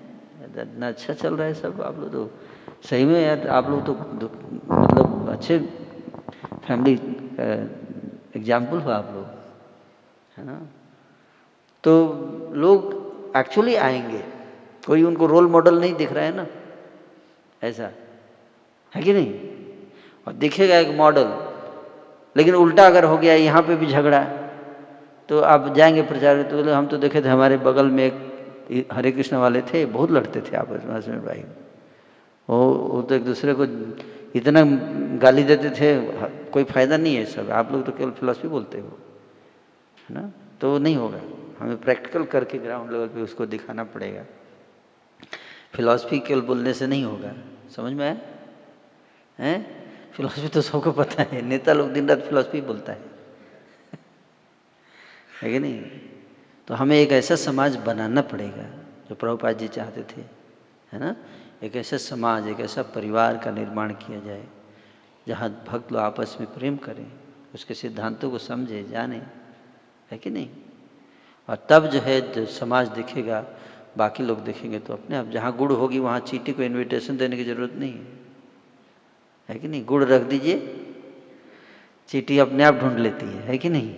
A: इतना अच्छा चल रहा है सब। आप लोग तो सही में यार, आप लोग तो मतलब अच्छे फैमिली एग्जाम्पल हो आप लोग, है ना। तो लोग एक्चुअली आएंगे, कोई उनको रोल मॉडल नहीं दिख रहा है ना, ऐसा है कि नहीं। और दिखेगा एक मॉडल, लेकिन उल्टा अगर हो गया, यहाँ पे भी झगड़ा, तो आप जाएंगे प्रचार, तो हम तो देखे थे हमारे बगल में एक हरे कृष्ण वाले थे, बहुत लड़ते थे आपस में हस्बैंड वाइफ। वो तो एक दूसरे को इतना गाली देते थे, कोई फ़ायदा नहीं है सब। आप लोग तो केवल फिलॉसफी बोलते हो, है ना, तो वो नहीं होगा। हमें प्रैक्टिकल करके ग्राउंड लेवल पे उसको दिखाना पड़ेगा। फिलॉसफी केवल बोलने से नहीं होगा, समझ में आया? हैं? फिलॉसफी तो सबको पता है, नेता लोग दिन रात फिलॉसफी बोलता है कि नहीं? तो हमें एक ऐसा समाज बनाना पड़ेगा जो प्रभुपाद जी चाहते थे, है ना। एक ऐसा समाज, एक ऐसा परिवार का निर्माण किया जाए जहाँ भक्त लोग आपस में प्रेम करें, उसके सिद्धांतों को समझे, जाने, है कि नहीं। और तब जो है जो समाज दिखेगा, बाकी लोग देखेंगे तो अपने आप। जहाँ गुड़ होगी वहाँ चींटी को इनविटेशन देने की ज़रूरत नहीं है कि नहीं। गुड़ रख दीजिए, चींटी अपने आप ढूंढ लेती है कि नहीं।